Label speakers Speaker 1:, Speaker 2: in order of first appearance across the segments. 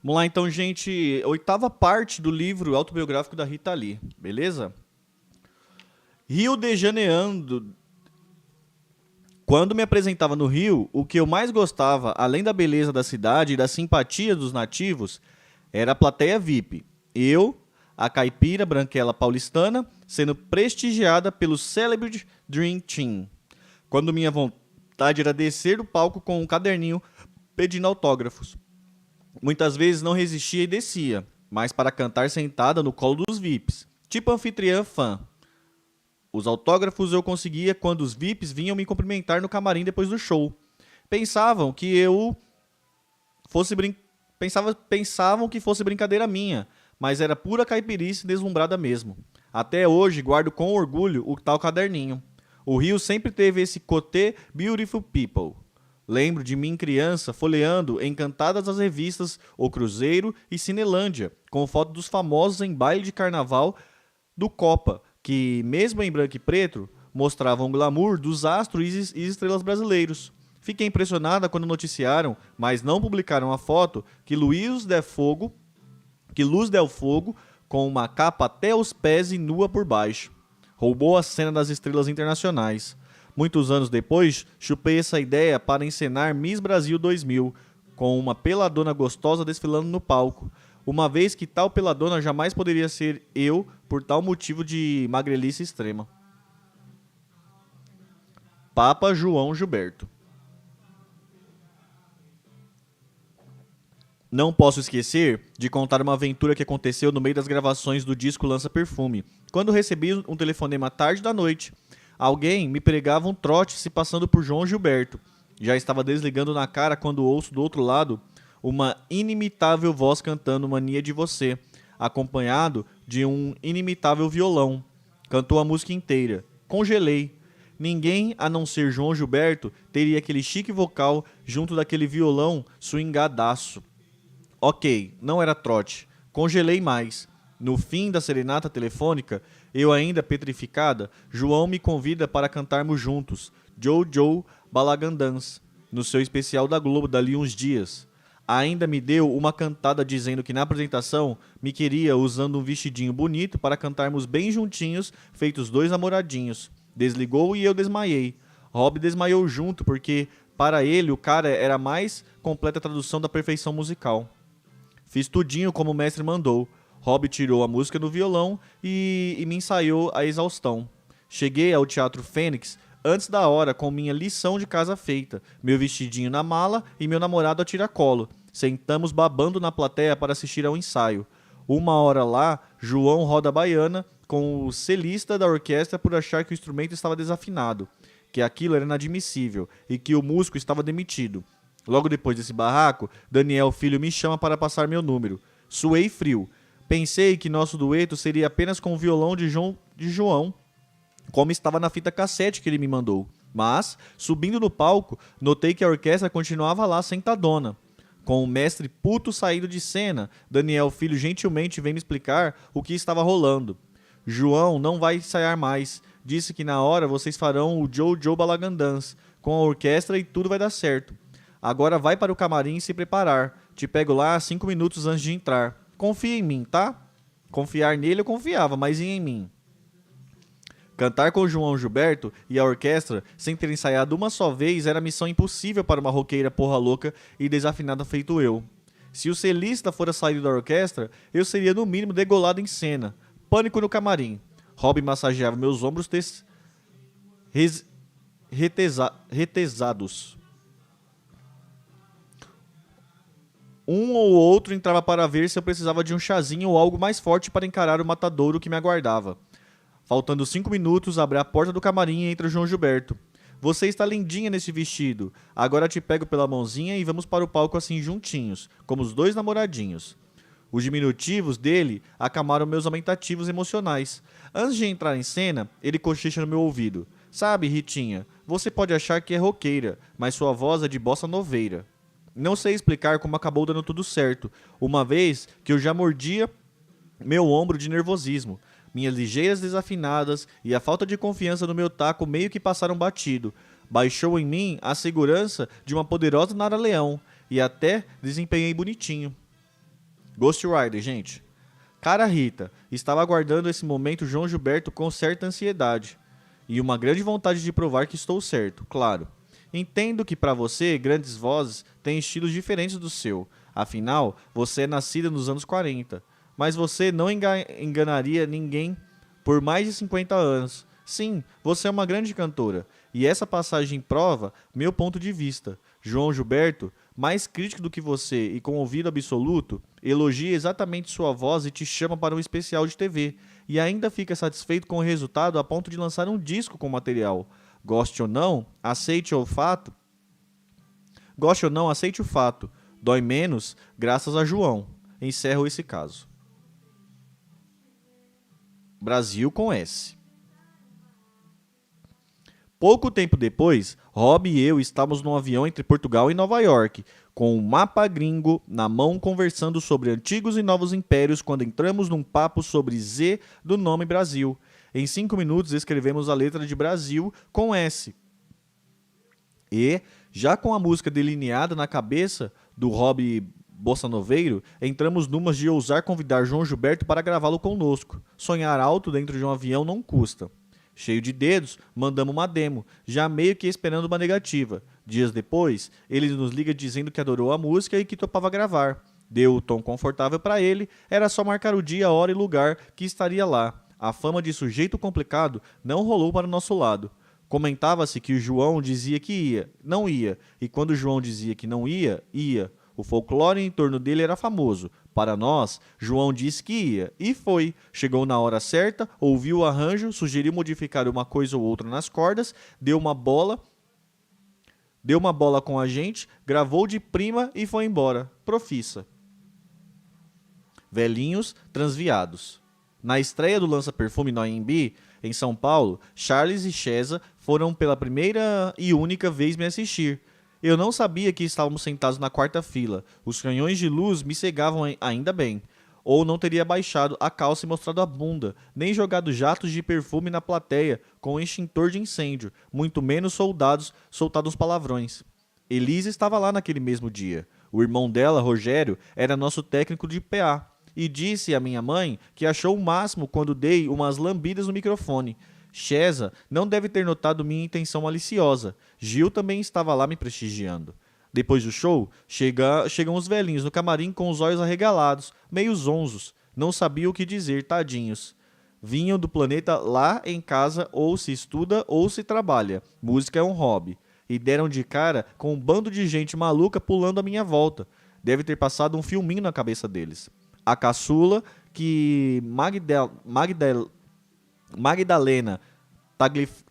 Speaker 1: Vamos lá então, gente. Oitava parte do livro autobiográfico da Rita Lee, beleza? Rio de Janeiro. Quando me apresentava no Rio, o que eu mais gostava, além da beleza da cidade e da simpatia dos nativos, era a plateia VIP. Eu, a caipira branquela paulistana, sendo prestigiada pelo célebre Dream Team. Quando minha vontade era descer do palco com um caderninho pedindo autógrafos. Muitas vezes não resistia e descia, mas para cantar sentada no colo dos VIPs, tipo anfitriã fã. Os autógrafos eu conseguia quando os VIPs vinham me cumprimentar no camarim depois do show. Pensavam que eu fosse pensavam que fosse brincadeira minha, mas era pura caipirice deslumbrada mesmo. Até hoje guardo com orgulho o tal caderninho. O Rio sempre teve esse côté Beautiful People. Lembro de mim criança folheando encantadas as revistas O Cruzeiro e Cinelândia, com foto dos famosos em baile de carnaval do Copa, que, mesmo em branco e preto, mostravam o glamour dos astros e estrelas brasileiros. Fiquei impressionada quando noticiaram, mas não publicaram a foto, que Luz Del Fogo, com uma capa até os pés e nua por baixo, roubou a cena das estrelas internacionais. Muitos anos depois, chupei essa ideia para encenar Miss Brasil 2000, com uma peladona gostosa desfilando no palco, uma vez que tal peladona jamais poderia ser eu por tal motivo de magrelice extrema. Papa João Gilberto. Não posso esquecer de contar uma aventura que aconteceu no meio das gravações do disco Lança Perfume, quando recebi um telefonema tarde da noite. Alguém me pregava um trote se passando por João Gilberto. Já estava desligando na cara quando ouço do outro lado uma inimitável voz cantando Mania de Você, acompanhado de um inimitável violão. Cantou a música inteira. Congelei. Ninguém, a não ser João Gilberto, teria aquele chique vocal junto daquele violão swingadaço. Ok, não era trote. Congelei mais. No fim da serenata telefônica, eu ainda petrificada, João me convida para cantarmos juntos Jojo Balagandans, no seu especial da Globo dali uns dias. Ainda me deu uma cantada dizendo que na apresentação me queria usando um vestidinho bonito para cantarmos bem juntinhos, feitos dois namoradinhos. Desligou e eu desmaiei. Rob desmaiou junto porque, para ele, o cara era a mais completa tradução da perfeição musical. Fiz tudinho como o mestre mandou. Rob tirou a música no violão e me ensaiou a exaustão. Cheguei ao Teatro Fênix antes da hora com minha lição de casa feita, meu vestidinho na mala e meu namorado a tiracolo. Sentamos babando na plateia para assistir ao ensaio. Uma hora lá, João roda a baiana com o celista da orquestra por achar que o instrumento estava desafinado, que aquilo era inadmissível e que o músico estava demitido. Logo depois desse barraco, Daniel Filho me chama para passar meu número. Suei frio. Pensei que nosso dueto seria apenas com o violão de João, como estava na fita cassete que ele me mandou. Mas, subindo no palco, notei que a orquestra continuava lá sentadona. Com o mestre puto saído de cena, Daniel Filho gentilmente vem me explicar o que estava rolando. João não vai ensaiar mais. Disse que na hora vocês farão o Jojo Balagandans com a orquestra e tudo vai dar certo. Agora vai para o camarim se preparar. Te pego lá 5 minutos antes de entrar. Confia em mim, tá? Confiar nele eu confiava, mas e em mim? Cantar com João Gilberto e a orquestra sem ter ensaiado uma só vez era missão impossível para uma roqueira porra louca e desafinada feito eu. Se o celista fora saído da orquestra, eu seria no mínimo degolado em cena. Pânico no camarim. Rob massageava meus ombros retesados. Um ou outro entrava para ver se eu precisava de um chazinho ou algo mais forte para encarar o matadouro que me aguardava. Faltando 5 minutos, abri a porta do camarim e entra João Gilberto. Você está lindinha nesse vestido. Agora te pego pela mãozinha e vamos para o palco assim juntinhos, como os dois namoradinhos. Os diminutivos dele acalmaram meus aumentativos emocionais. Antes de entrar em cena, ele cochicha no meu ouvido. Sabe, Ritinha, você pode achar que é roqueira, mas sua voz é de bossa noveira. Não sei explicar como acabou dando tudo certo, uma vez que eu já mordia meu ombro de nervosismo. Minhas ligeiras desafinadas e a falta de confiança no meu taco meio que passaram batido. Baixou em mim a segurança de uma poderosa Nara Leão e até desempenhei bonitinho. Ghost Rider, gente. Cara Rita, estava aguardando esse momento João Gilberto com certa ansiedade. E uma grande vontade de provar que estou certo, claro. Entendo que para você, grandes vozes têm estilos diferentes do seu. Afinal, você é nascida nos anos 40. Mas você não enganaria ninguém por mais de 50 anos. Sim, você é uma grande cantora. E essa passagem prova meu ponto de vista. João Gilberto, mais crítico do que você e com ouvido absoluto, elogia exatamente sua voz e te chama para um especial de TV. E ainda fica satisfeito com o resultado a ponto de lançar um disco com material. Goste ou não, aceite o fato. Goste ou não, aceite o fato. Dói menos graças a João. Encerro esse caso. Brasil com S. Pouco tempo depois, Rob e eu estávamos num avião entre Portugal e Nova York, com um mapa gringo na mão conversando sobre antigos e novos impérios quando entramos num papo sobre Z do nome Brasil. Em 5 minutos escrevemos a letra de Brasil com S. E, já com a música delineada na cabeça do Rob bossanoveiro, entramos numas de ousar convidar João Gilberto para gravá-lo conosco. Sonhar alto dentro de um avião não custa. Cheio de dedos, mandamos uma demo, já meio que esperando uma negativa. Dias depois, ele nos liga dizendo que adorou a música e que topava gravar. Deu o tom confortável para ele, era só marcar o dia, hora e lugar que estaria lá. A fama de sujeito complicado não rolou para o nosso lado. Comentava-se que o João dizia que ia, não ia, e quando o João dizia que não ia, ia. O folclore em torno dele era famoso. Para nós, João disse que ia, e foi. Chegou na hora certa, ouviu o arranjo, sugeriu modificar uma coisa ou outra nas cordas, deu uma bola com a gente, gravou de prima e foi embora. Profissa. Velhinhos transviados. Na estreia do Lança Perfume no AMB, em São Paulo, Charles e Chesa foram pela primeira e única vez me assistir. Eu não sabia que estávamos sentados na quarta fila. Os canhões de luz me cegavam ainda bem. Ou não teria baixado a calça e mostrado a bunda, nem jogado jatos de perfume na plateia com um extintor de incêndio, muito menos soltados palavrões. Elisa estava lá naquele mesmo dia. O irmão dela, Rogério, era nosso técnico de PA. E disse à minha mãe que achou o máximo quando dei umas lambidas no microfone. Chesa não deve ter notado minha intenção maliciosa. Gil também estava lá me prestigiando. Depois do show, chegam os velhinhos no camarim com os olhos arregalados, meio zonzos. Não sabiam o que dizer, tadinhos. Vinham do planeta lá em casa ou se estuda ou se trabalha. Música é um hobby. E deram de cara com um bando de gente maluca pulando à minha volta. Deve ter passado um filminho na cabeça deles. A caçula, que Magdalena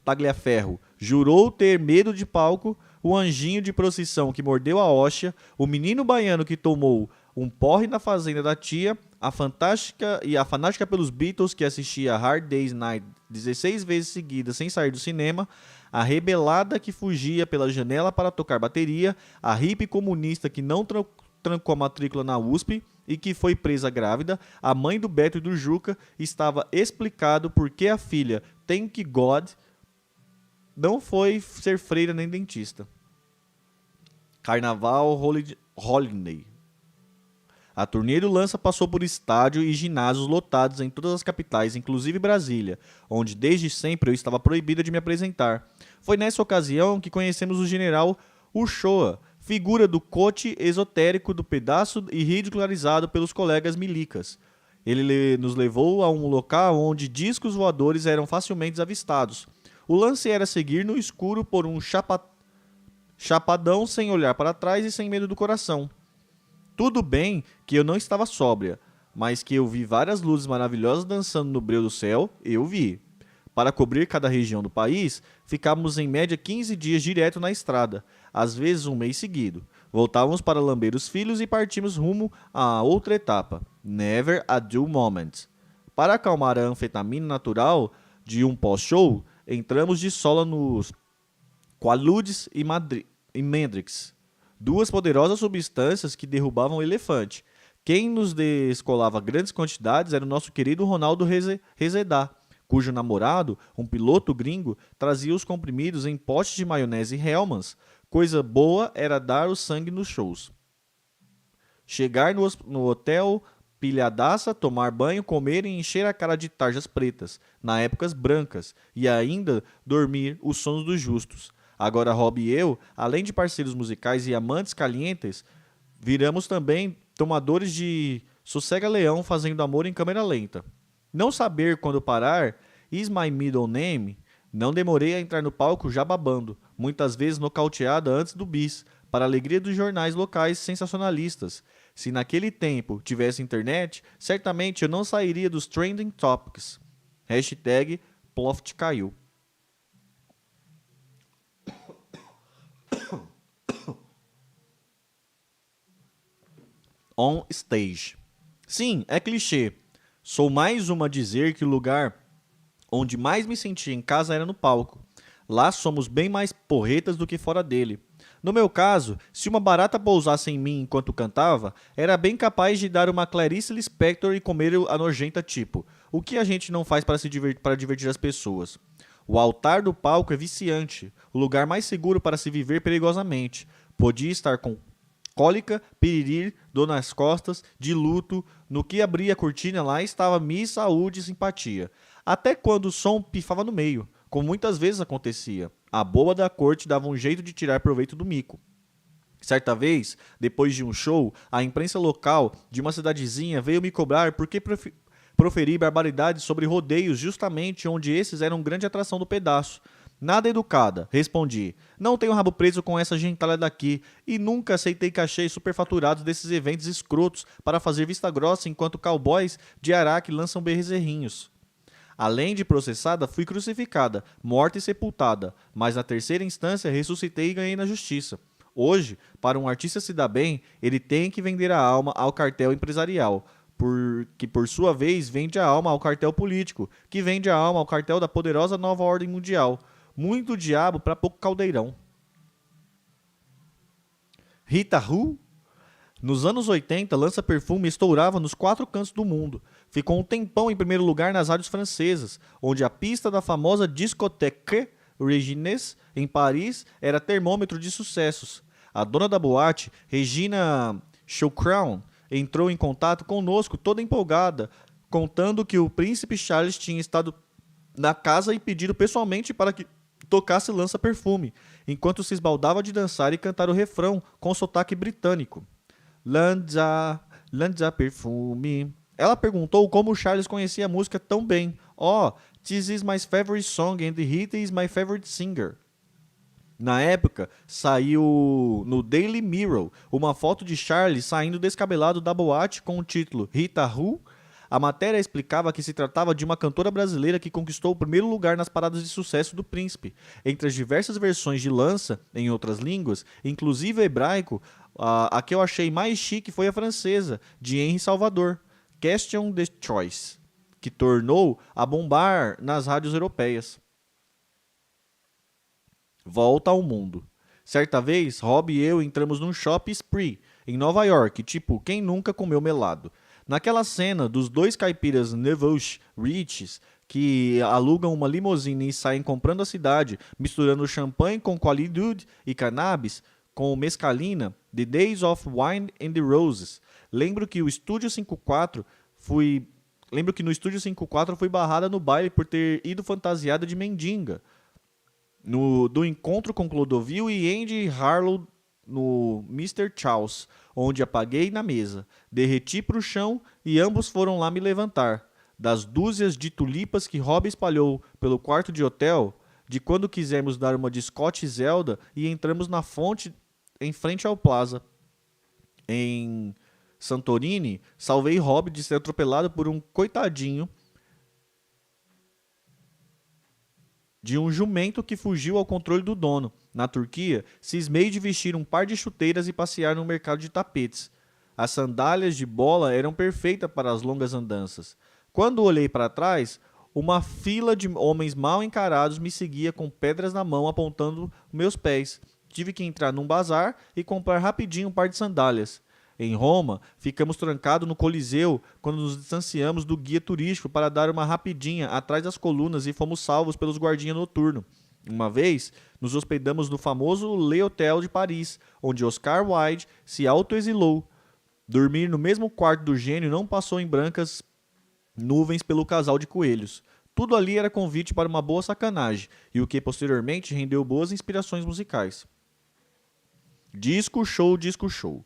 Speaker 1: Tagliaferro jurou ter medo de palco, o anjinho de procissão que mordeu a hóstia, o menino baiano que tomou um porre na fazenda da tia, a fanática pelos Beatles que assistia Hard Day's Night 16 vezes seguidas sem sair do cinema, a rebelada que fugia pela janela para tocar bateria, a hippie comunista que não trancou a matrícula na USP e que foi presa grávida, a mãe do Beto e do Juca, estava explicado por que a filha, Thank God, não foi ser freira nem dentista. Carnaval Holiday. A turnê do Lança passou por estádio e ginásios lotados em todas as capitais, inclusive Brasília, onde desde sempre eu estava proibida de me apresentar. Foi nessa ocasião que conhecemos o general Uchoa, figura do cote esotérico do pedaço e ridicularizado pelos colegas milicas. Ele nos levou a um local onde discos voadores eram facilmente avistados. O lance era seguir no escuro por um chapadão sem olhar para trás e sem medo do coração. Tudo bem que eu não estava sóbria, mas que eu vi várias luzes maravilhosas dançando no breu do céu, eu vi. Para cobrir cada região do país, ficávamos em média 15 dias direto na estrada, às vezes um mês seguido. Voltávamos para lamber os filhos e partimos rumo a outra etapa, Never a Dull Moment. Para acalmar a anfetamina natural de um pós-show, entramos de sola nos Quaaludes e Mendrix, duas poderosas substâncias que derrubavam o elefante. Quem nos descolava grandes quantidades era o nosso querido Ronaldo Rezedá, cujo namorado, um piloto gringo, trazia os comprimidos em potes de maionese Hellmann's. Coisa boa era dar o sangue nos shows. chegar no hotel pilhadaça, tomar banho, comer e encher a cara de tarjas pretas, na épocas brancas, e ainda dormir os sonos dos justos. Agora Rob e eu, além de parceiros musicais e amantes calientes, viramos também tomadores de sossega-leão fazendo amor em câmera lenta. Não saber quando parar, is my middle name, não demorei a entrar no palco já babando, muitas vezes nocauteada antes do bis, para a alegria dos jornais locais sensacionalistas. Se naquele tempo tivesse internet, certamente eu não sairia dos trending topics. Hashtag Ploft caiu. On stage. Sim, é clichê. Sou mais uma a dizer que o lugar onde mais me sentia em casa era no palco. Lá somos bem mais porretas do que fora dele. No meu caso, se uma barata pousasse em mim enquanto cantava, era bem capaz de dar uma Clarice Lispector e comer a nojenta tipo. O que a gente não faz para divertir as pessoas? O altar do palco é viciante, o lugar mais seguro para se viver perigosamente. Podia estar com cólica, piriri, dor nas costas, de luto. No que abria a cortina lá estava Miss Saúde e Simpatia. Até quando o som pifava no meio, como muitas vezes acontecia. A boba da corte dava um jeito de tirar proveito do mico. Certa vez, depois de um show, a imprensa local de uma cidadezinha veio me cobrar porque proferi barbaridades sobre rodeios justamente onde esses eram grande atração do pedaço. Nada educada, respondi. Não tenho rabo preso com essa gentalha daqui e nunca aceitei cachês superfaturados desses eventos escrotos para fazer vista grossa enquanto cowboys de Araque lançam bezerrinhos. Além de processada, fui crucificada, morta e sepultada, mas na terceira instância ressuscitei e ganhei na justiça. Hoje, para um artista se dar bem, ele tem que vender a alma ao cartel empresarial, que por sua vez vende a alma ao cartel político, que vende a alma ao cartel da poderosa nova ordem mundial. Muito diabo para pouco caldeirão. Rita Hu? Nos anos 80, Lança Perfume estourava nos 4 cantos do mundo. Ficou um tempão em primeiro lugar nas rádios francesas, onde a pista da famosa discothèque Regines, em Paris, era termômetro de sucessos. A dona da boate, Regina Chaucrown, entrou em contato conosco toda empolgada, contando que o príncipe Charles tinha estado na casa e pedido pessoalmente para que tocasse Lança Perfume, enquanto se esbaldava de dançar e cantar o refrão com sotaque britânico. Lanza Perfume. Ela perguntou como Charles conhecia a música tão bem. Oh, this is my favorite song and Rita is my favorite singer. Na época, saiu no Daily Mirror uma foto de Charles saindo descabelado da boate com o título Rita Hu. A matéria explicava que se tratava de uma cantora brasileira que conquistou o primeiro lugar nas paradas de sucesso do Príncipe. Entre as diversas versões de Lança, em outras línguas, inclusive hebraico, a que eu achei mais chique foi a francesa, de Henri Salvador, Question de Choice, que tornou a bombar nas rádios europeias. Volta ao mundo. Certa vez, Rob e eu entramos num shopping spree, em Nova York, tipo, quem nunca comeu melado? Naquela cena dos 2 caipiras Neveuche Riches que alugam uma limusine e saem comprando a cidade, misturando champanhe com qualidade e cannabis com mescalina, The Days of Wine and the Roses. Lembro que no Estúdio 54 fui barrada no baile por ter ido fantasiada de mendiga. Do encontro com Clodovil e Andy Harlow no Mr. Charles, onde apaguei na mesa, derreti para o chão e ambos foram lá me levantar. Das dúzias de tulipas que Rob espalhou pelo quarto de hotel, de quando quisemos dar uma de Scott e Zelda e entramos na fonte em frente ao Plaza. Em Santorini, salvei Rob de ser atropelado por um coitadinho de um jumento que fugiu ao controle do dono. Na Turquia, cismei de vestir um par de chuteiras e passear no mercado de tapetes. As sandálias de bola eram perfeitas para as longas andanças. Quando olhei para trás, uma fila de homens mal encarados me seguia com pedras na mão apontando meus pés. Tive que entrar num bazar e comprar rapidinho um par de sandálias. Em Roma, ficamos trancados no Coliseu quando nos distanciamos do guia turístico para dar uma rapidinha atrás das colunas e fomos salvos pelos guardinhas noturnos. Uma vez, nos hospedamos no famoso Le Hotel de Paris, onde Oscar Wilde se autoexilou Dormir no mesmo quarto do gênio não passou em brancas nuvens pelo casal de coelhos. Tudo ali era convite para uma boa sacanagem, e o que posteriormente rendeu boas inspirações musicais. Disco show, disco show.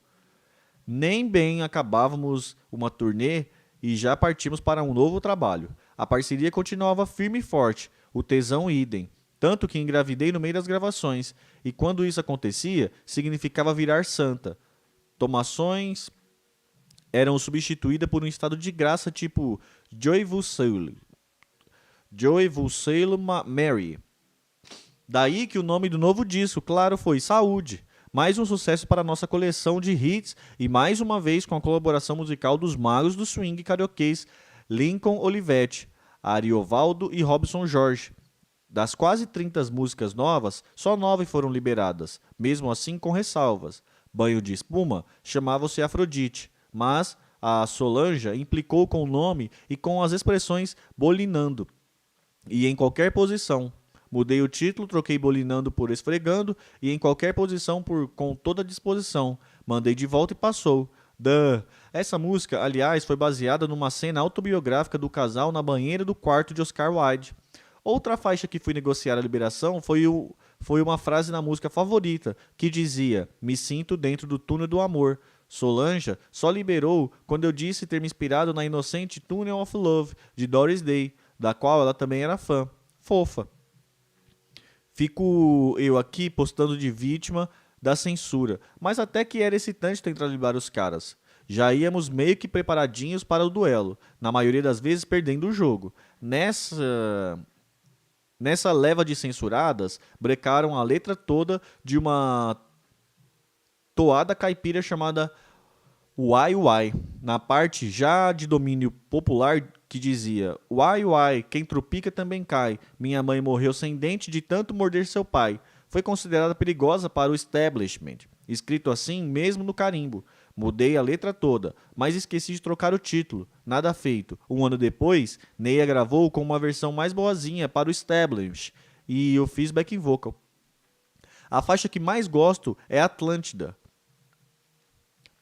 Speaker 1: Nem bem acabávamos uma turnê e já partimos para um novo trabalho. A parceria continuava firme e forte, o tesão idem. Tanto que engravidei no meio das gravações, e quando isso acontecia, significava virar santa. Tomações eram substituídas por um estado de graça tipo Joyful Soul, Mary. Daí que o nome do novo disco, claro, foi Saúde. Mais um sucesso para a nossa coleção de hits e mais uma vez com a colaboração musical dos magos do swing carioquês Lincoln Olivetti, Ariovaldo e Robson Jorge. Das quase 30 músicas novas, só 9 foram liberadas, mesmo assim com ressalvas. Banho de Espuma chamava-se Afrodite, mas a Solange implicou com o nome e com as expressões bolinando, e em qualquer posição. Mudei o título, troquei bolinando por esfregando e em qualquer posição por com toda disposição. Mandei de volta e passou. Duh. Essa música, aliás, foi baseada numa cena autobiográfica do casal na banheira do quarto de Oscar Wilde. Outra faixa que fui negociar a liberação foi uma frase na música favorita, que dizia: "Me sinto dentro do túnel do amor". Solange só liberou quando eu disse ter me inspirado na inocente Tunnel of Love, de Doris Day, da qual ela também era fã. Fofa. Fico eu aqui postando de vítima da censura, mas até que era excitante tentar driblar os caras. Já íamos meio que preparadinhos para o duelo, na maioria das vezes perdendo o jogo. Nessa leva de censuradas, brecaram a letra toda de uma toada caipira chamada Uai Uai, na parte já de domínio popular que dizia: "Uai uai, quem trupica também cai, minha mãe morreu sem dente de tanto morder seu pai". Foi considerada perigosa para o establishment, escrito assim mesmo no carimbo. Mudei a letra toda, mas esqueci de trocar o título. Nada feito. Um ano depois, Neia gravou com uma versão mais boazinha para o establishment e eu fiz backing vocal. A faixa que mais gosto é Atlântida.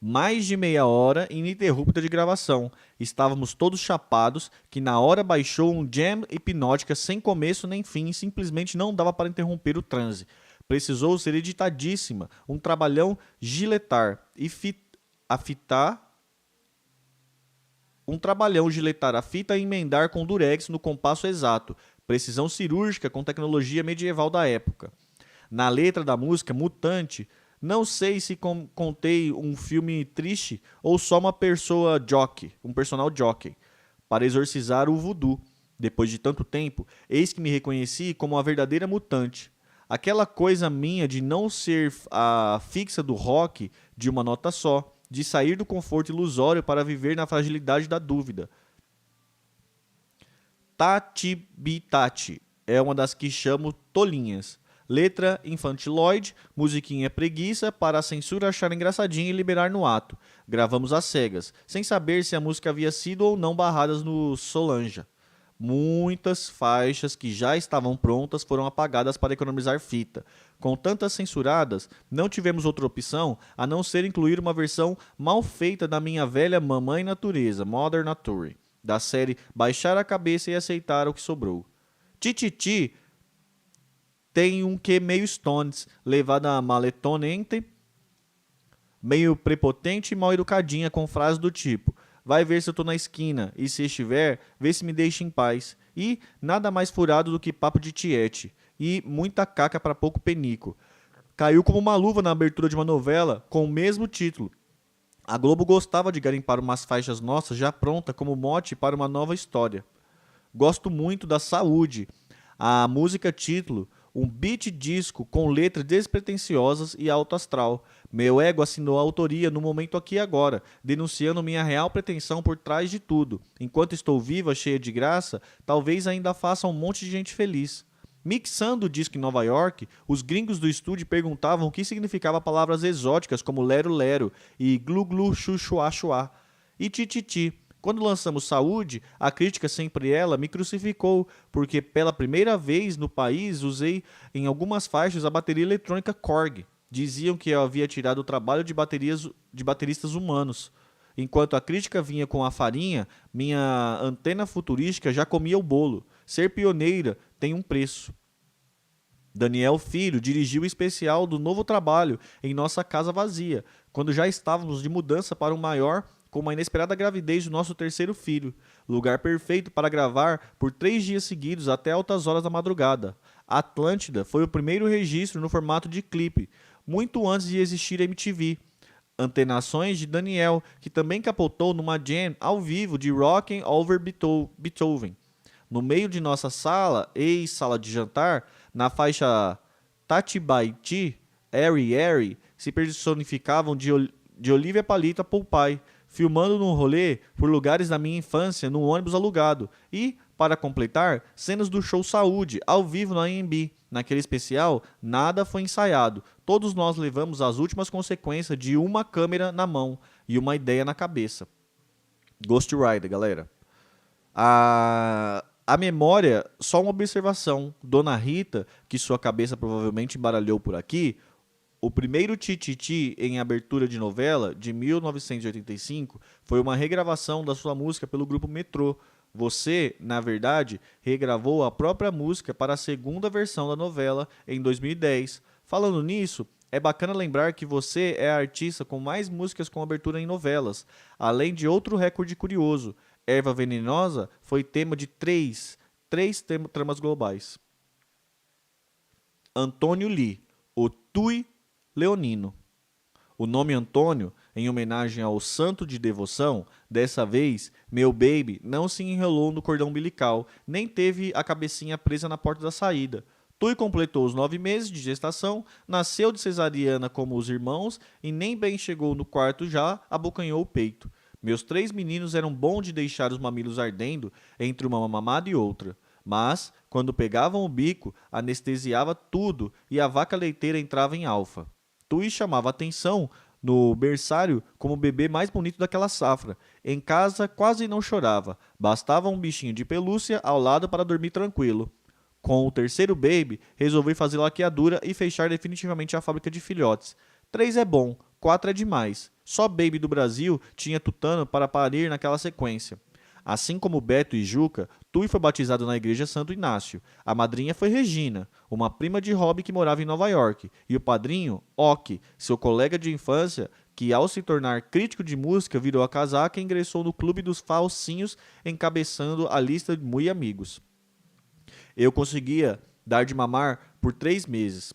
Speaker 1: Mais de meia hora ininterrupta de gravação. Estávamos todos chapados, que na hora baixou um jam hipnótica sem começo nem fim e simplesmente não dava para interromper o transe. Precisou ser editadíssima, um trabalhão giletar a fita e emendar com durex no compasso exato. Precisão cirúrgica com tecnologia medieval da época. Na letra da música Mutante, não sei se contei um filme triste ou só uma pessoa jockey, um personal jockey, para exorcizar o voodoo. Depois de tanto tempo, eis que me reconheci como a verdadeira mutante. Aquela coisa minha de não ser a fixa do rock de uma nota só, de sair do conforto ilusório para viver na fragilidade da dúvida. Tati Bitati é uma das que chamo tolinhas. Letra infantiloide, musiquinha preguiça para a censura achar engraçadinha e liberar no ato. Gravamos às cegas, sem saber se a música havia sido ou não barradas no Solange. Muitas faixas que já estavam prontas foram apagadas para economizar fita. Com tantas censuradas, não tivemos outra opção a não ser incluir uma versão mal feita da minha velha Mamãe Natureza, Mother Nature, da série Baixar a Cabeça e Aceitar o que Sobrou. Tititi tem um que meio Stones, levada a maletonente, meio prepotente e mal educadinha, com frases do tipo: "Vai ver se eu tô na esquina, e se estiver, vê se me deixa em paz". E nada mais furado do que papo de tiete, e muita caca para pouco penico. Caiu como uma luva na abertura de uma novela com o mesmo título. A Globo gostava de garimpar umas faixas nossas já pronta como mote para uma nova história. Gosto muito da Saúde, a música título, um beat disco com letras despretensiosas e alto astral. Meu ego assinou a autoria no momento aqui e agora, denunciando minha real pretensão por trás de tudo. Enquanto estou viva, cheia de graça, talvez ainda faça um monte de gente feliz. Mixando o disco em Nova York, os gringos do estúdio perguntavam o que significava palavras exóticas como lero lero e glu glu chu chua chua e tititi. Quando lançamos Saúde, a crítica, sempre ela, me crucificou, porque pela primeira vez no país usei em algumas faixas a bateria eletrônica Korg. Diziam que eu havia tirado o trabalho de bateristas humanos. Enquanto a crítica vinha com a farinha, minha antena futurística já comia o bolo. Ser pioneira tem um preço. Daniel Filho dirigiu o especial do novo trabalho em nossa casa vazia, quando já estávamos de mudança para um maior com uma inesperada gravidez do nosso terceiro filho. Lugar perfeito para gravar por 3 dias seguidos até altas horas da madrugada. Atlântida foi o primeiro registro no formato de clipe, muito antes de existir a MTV. Antenações de Daniel, que também capotou numa jam ao vivo de Rockin' Over Beethoven. No meio de nossa sala, ex-sala de jantar, na faixa Tati by T, Airy Airy, se personificavam de Olivia Palito a Popeye, filmando num rolê por lugares da minha infância num ônibus alugado e, para completar, cenas do show Saúde, ao vivo na AMB. Naquele especial, nada foi ensaiado. Todos nós levamos as últimas consequências de uma câmera na mão e uma ideia na cabeça. Ghost Rider, galera. A memória, só uma observação. Dona Rita, que sua cabeça provavelmente embaralhou por aqui, o primeiro Tititi em abertura de novela, de 1985, foi uma regravação da sua música pelo grupo Metrô. Você, na verdade, regravou a própria música para a segunda versão da novela em 2010. Falando nisso, é bacana lembrar que você é a artista com mais músicas com abertura em novelas, além de outro recorde curioso. Erva Venenosa foi tema de três tramas globais. Antônio Lee, o Tui Leonino. O nome Antônio, em homenagem ao santo de devoção, dessa vez, meu baby não se enrolou no cordão umbilical, nem teve a cabecinha presa na porta da saída. Tui completou os 9 meses de gestação, nasceu de cesariana como os irmãos e nem bem chegou no quarto já abocanhou o peito. Meus 3 meninos eram bons de deixar os mamilos ardendo entre uma mamada e outra. Mas, quando pegavam o bico, anestesiava tudo e a vaca leiteira entrava em alfa. Tui chamava atenção no berçário como o bebê mais bonito daquela safra. Em casa quase não chorava, bastava um bichinho de pelúcia ao lado para dormir tranquilo. Com o terceiro baby, resolvi fazer laqueadura e fechar definitivamente a fábrica de filhotes. 3 é bom, 4 é demais. Só baby do Brasil tinha tutano para parir naquela sequência. Assim como Beto e Juca, Tui foi batizado na igreja Santo Inácio. A madrinha foi Regina, uma prima de Rob que morava em Nova York. E o padrinho, Ok, seu colega de infância, que ao se tornar crítico de música virou a casaca e ingressou no clube dos falsinhos, encabeçando a lista de muito amigos. Eu conseguia dar de mamar por 3 meses.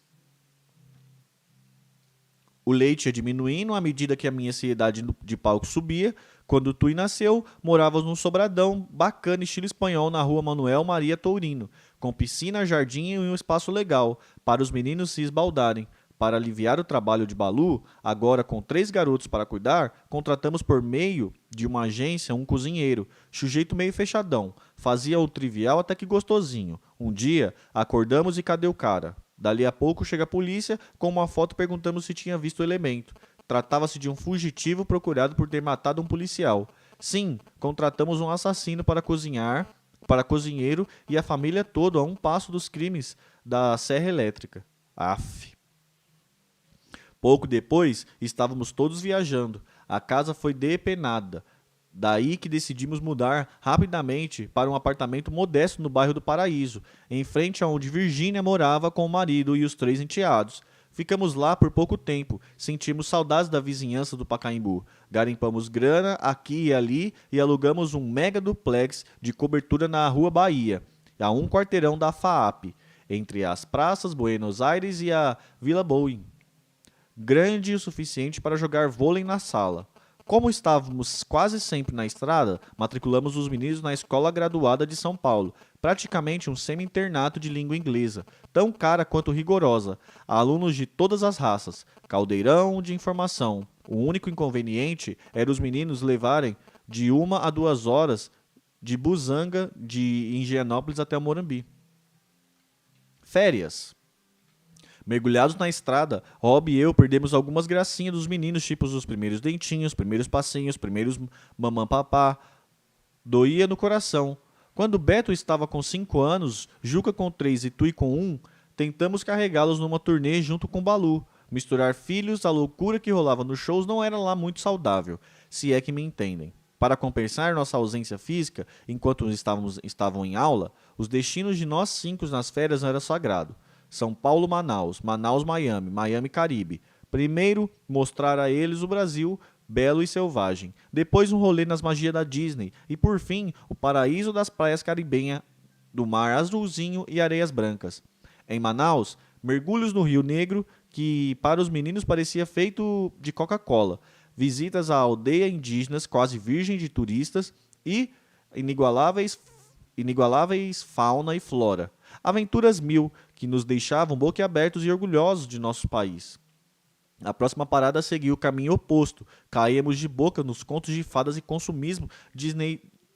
Speaker 1: O leite ia diminuindo à medida que a minha ansiedade de palco subia. Quando Tui nasceu, morávamos num sobradão bacana estilo espanhol na rua Manuel Maria Tourino, com piscina, jardim e um espaço legal, para os meninos se esbaldarem. Para aliviar o trabalho de Balu, agora com 3 garotos para cuidar, contratamos por meio de uma agência um cozinheiro, sujeito meio fechadão, fazia o trivial até que gostosinho. Um dia, acordamos e cadê o cara? Dali a pouco chega a polícia com uma foto perguntando se tinha visto o elemento. Tratava-se de um fugitivo procurado por ter matado um policial. Sim, contratamos um assassino para cozinheiro e a família toda a um passo dos crimes da Serra Elétrica. Aff. Pouco depois, estávamos todos viajando. A casa foi depenada. Daí que decidimos mudar rapidamente para um apartamento modesto no bairro do Paraíso, em frente a onde Virgínia morava com o marido e os 3 enteados. Ficamos lá por pouco tempo, sentimos saudades da vizinhança do Pacaembu. Garimpamos grana aqui e ali e alugamos um mega duplex de cobertura na Rua Bahia, a 1 quarteirão da FAAP, entre as praças Buenos Aires e a Vila Boim. Grande o suficiente para jogar vôlei na sala. Como estávamos quase sempre na estrada, matriculamos os meninos na Escola Graduada de São Paulo, praticamente um semi-internato de língua inglesa, tão cara quanto rigorosa, alunos de todas as raças, caldeirão de informação. O único inconveniente era os meninos levarem de 1 a 2 horas de Buzanga de Higienópolis até o Morumbi. Férias. Mergulhados na estrada, Rob e eu perdemos algumas gracinhas dos meninos, tipo os primeiros dentinhos, primeiros passinhos, primeiros mamã papá. Doía no coração. Quando Beto estava com 5 anos, Juca com 3 e Tui com 1, tentamos carregá-los numa turnê junto com Balu, Misturar filhos, a loucura que rolava nos shows não era lá muito saudável, se é que me entendem. Para compensar nossa ausência física, enquanto estavam em aula, os destinos de nós 5 nas férias eram sagrado. São Paulo, Manaus, Manaus, Miami, Miami, Caribe. Primeiro, mostrar a eles o Brasil belo e selvagem. Depois, um rolê nas magias da Disney. E, por fim, o paraíso das praias caribenhas, do mar azulzinho e areias brancas. Em Manaus, mergulhos no Rio Negro, que para os meninos parecia feito de Coca-Cola. Visitas a aldeia indígenas quase virgem de turistas e inigualáveis fauna e flora. Aventuras mil que nos deixavam boquiabertos e orgulhosos de nosso país. A próxima parada seguiu o caminho oposto. Caímos de boca nos contos de fadas e consumismo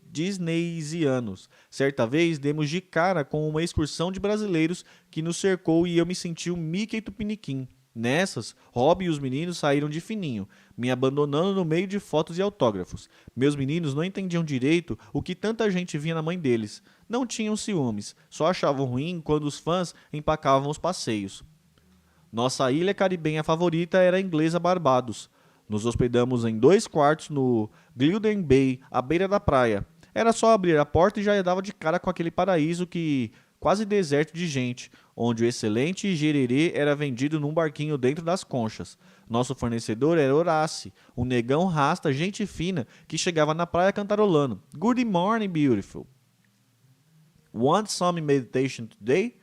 Speaker 1: disneysianos. Certa vez demos de cara com uma excursão de brasileiros que nos cercou e eu me senti um Mickey Tupiniquim. Nessas, Rob e os meninos saíram de fininho, me abandonando no meio de fotos e autógrafos. Meus meninos não entendiam direito o que tanta gente via na mãe deles. Não tinham ciúmes, só achavam ruim quando os fãs empacavam os passeios. Nossa ilha caribenha favorita era a inglesa Barbados. Nos hospedamos em 2 quartos no Gilden Bay, à beira da praia. Era só abrir a porta e já dava de cara com aquele paraíso quase deserto de gente, onde o excelente gererê era vendido num barquinho dentro das conchas. Nosso fornecedor era Horace, um negão rasta, gente fina, que chegava na praia cantarolando. Good morning, beautiful. Want some meditation today?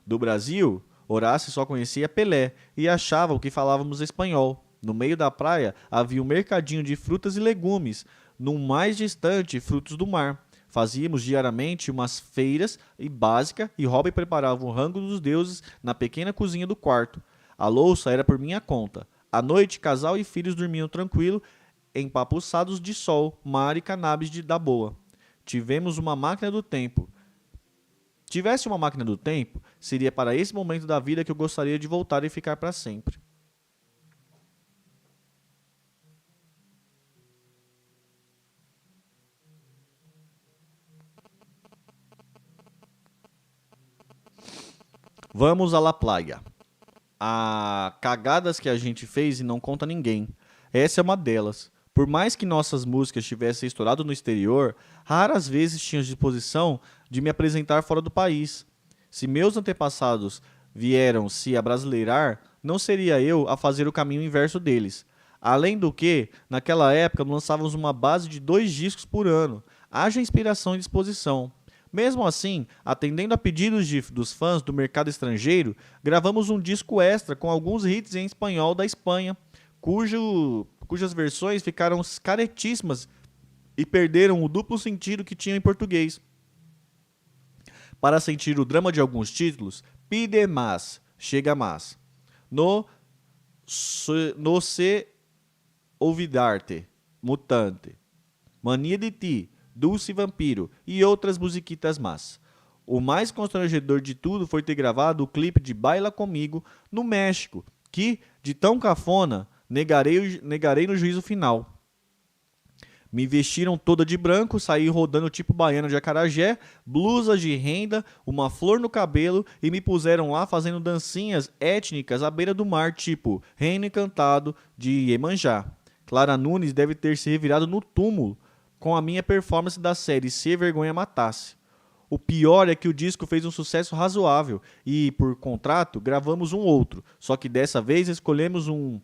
Speaker 1: Do Brasil, Horace só conhecia Pelé e achava que falávamos espanhol. No meio da praia havia um mercadinho de frutas e legumes, no mais distante, frutos do mar. Fazíamos diariamente umas feiras básicas e Robbie preparava o rango dos deuses na pequena cozinha do quarto. A louça era por minha conta. À noite, casal e filhos dormiam tranquilo, empapuçados de sol, mar e cannabis da boa. Tivesse uma máquina do tempo, seria para esse momento da vida que eu gostaria de voltar e ficar para sempre. Vamos à La Playa. Há cagadas que a gente fez e não conta ninguém. Essa é uma delas. Por mais que nossas músicas tivessem estourado no exterior, raras vezes tinha disposição de me apresentar fora do país. Se meus antepassados vieram se abrasileirar, não seria eu a fazer o caminho inverso deles. Além do que, naquela época lançávamos uma base de 2 discos por ano. Haja inspiração e disposição. Mesmo assim, atendendo a pedidos dos fãs do mercado estrangeiro, gravamos um disco extra com alguns hits em espanhol da Espanha, cujas versões ficaram caretíssimas e perderam o duplo sentido que tinham em português. Para sentir o drama de alguns títulos, pide más, chega más. No se olvidarte, mutante. Mania de ti, Dulce Vampiro e outras musiquitas más. O mais constrangedor de tudo foi ter gravado o clipe de Baila Comigo no México, que, de tão cafona, negarei no juízo final. Me vestiram toda de branco, saí rodando tipo baiano de acarajé, blusa de renda, uma flor no cabelo e me puseram lá fazendo dancinhas étnicas à beira do mar, tipo Reino Encantado de Iemanjá. Clara Nunes deve ter se revirado no túmulo com a minha performance da série Se Vergonha Matasse. O pior é que o disco fez um sucesso razoável e, por contrato, gravamos um outro, só que dessa vez escolhemos um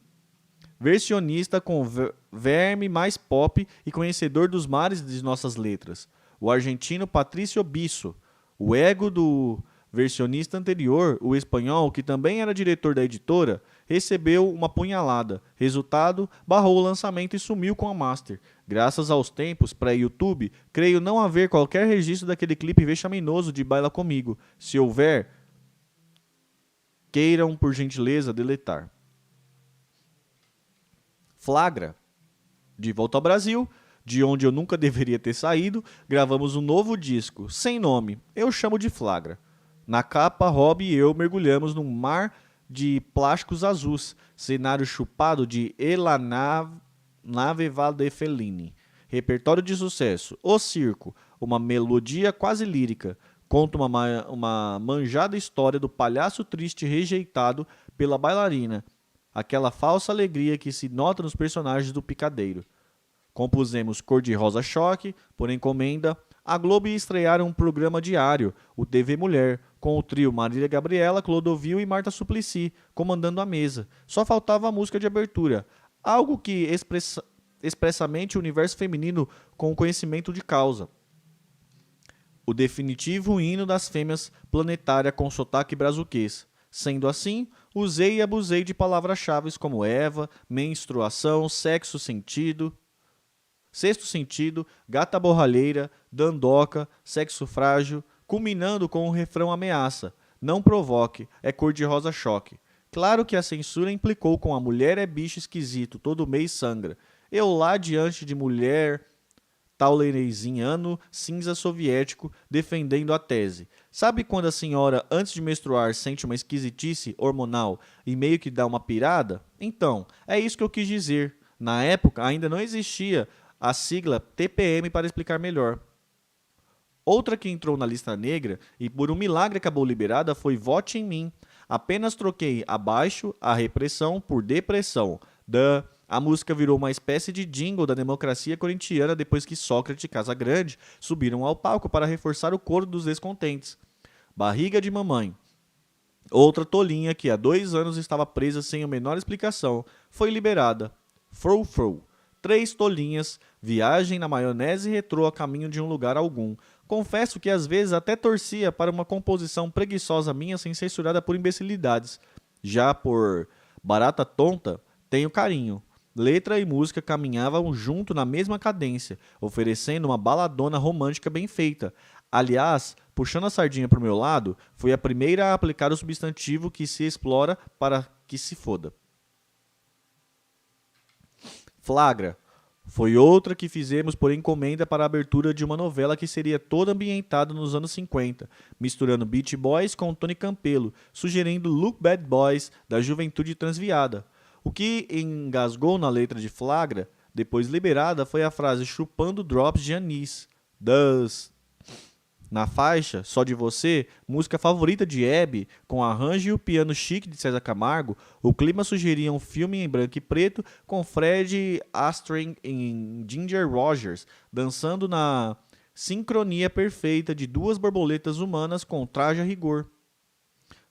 Speaker 1: versionista com verme mais pop e conhecedor dos mares de nossas letras, o argentino Patricio Bisso. O ego do versionista anterior, o espanhol, que também era diretor da editora, recebeu uma punhalada. Resultado, barrou o lançamento e sumiu com a master. Graças aos tempos pré-YouTube, creio não haver qualquer registro daquele clipe vexaminoso de Baila Comigo. Se houver, queiram, por gentileza, deletar. Flagra. De volta ao Brasil, de onde eu nunca deveria ter saído, gravamos um novo disco, sem nome, eu chamo de Flagra. Na capa, Rob e eu mergulhamos num mar de plásticos azuis, cenário chupado de La Nave va de Fellini. Repertório de sucesso, O Circo, uma melodia quase lírica, conta uma manjada história do palhaço triste rejeitado pela bailarina, aquela falsa alegria que se nota nos personagens do Picadeiro. Compusemos Cor-de-Rosa Choque, por encomenda. A Globo ia estrear um programa diário, o TV Mulher, com o trio Marília Gabriela, Clodovil e Marta Suplicy, comandando a mesa. Só faltava a música de abertura, algo que expressamente o universo feminino com conhecimento de causa. O definitivo hino das fêmeas planetária com sotaque brazuquês. Sendo assim, usei e abusei de palavras-chave como Eva, menstruação, sexto sentido, gata borralheira, dandoca, sexo frágil, culminando com o refrão ameaça. Não provoque, é cor-de-rosa choque. Claro que a censura implicou com a mulher é bicho esquisito, todo mês sangra. Eu lá diante de mulher taulerezinhano cinza soviético defendendo a tese. Sabe quando a senhora antes de menstruar sente uma esquisitice hormonal e meio que dá uma pirada? Então, é isso que eu quis dizer. Na época ainda não existia a sigla TPM para explicar melhor. Outra que entrou na lista negra e por um milagre acabou liberada foi Vote em Mim. Apenas troquei abaixo a repressão por depressão. A música virou uma espécie de jingle da democracia corintiana depois que Sócrates e Casagrande subiram ao palco para reforçar o coro dos descontentes. Barriga de Mamãe. Outra tolinha que há 2 anos estava presa sem a menor explicação foi liberada. Frou Frou. 3 tolinhas, viagem na maionese retrô a caminho de um lugar algum. Confesso que às vezes até torcia para uma composição preguiçosa minha sem censurada por imbecilidades. Já por Barata Tonta, tenho carinho. Letra e música caminhavam junto na mesma cadência, oferecendo uma baladona romântica bem feita. Aliás, puxando a sardinha para o meu lado, foi a primeira a aplicar o substantivo que se explora para que se foda. Flagra. Foi outra que fizemos por encomenda para a abertura de uma novela que seria toda ambientada nos anos 50, misturando Beach Boys com Tony Campelo, sugerindo Look Bad Boys da juventude transviada. O que engasgou na letra de Flagra, depois liberada, foi a frase chupando drops de anis. Na faixa, Só de Você, música favorita de Hebe, com arranjo e o piano chique de César Camargo, o clima sugeria um filme em branco e preto com Fred Astaire e Ginger Rogers dançando na sincronia perfeita de 2 borboletas humanas com traje a rigor.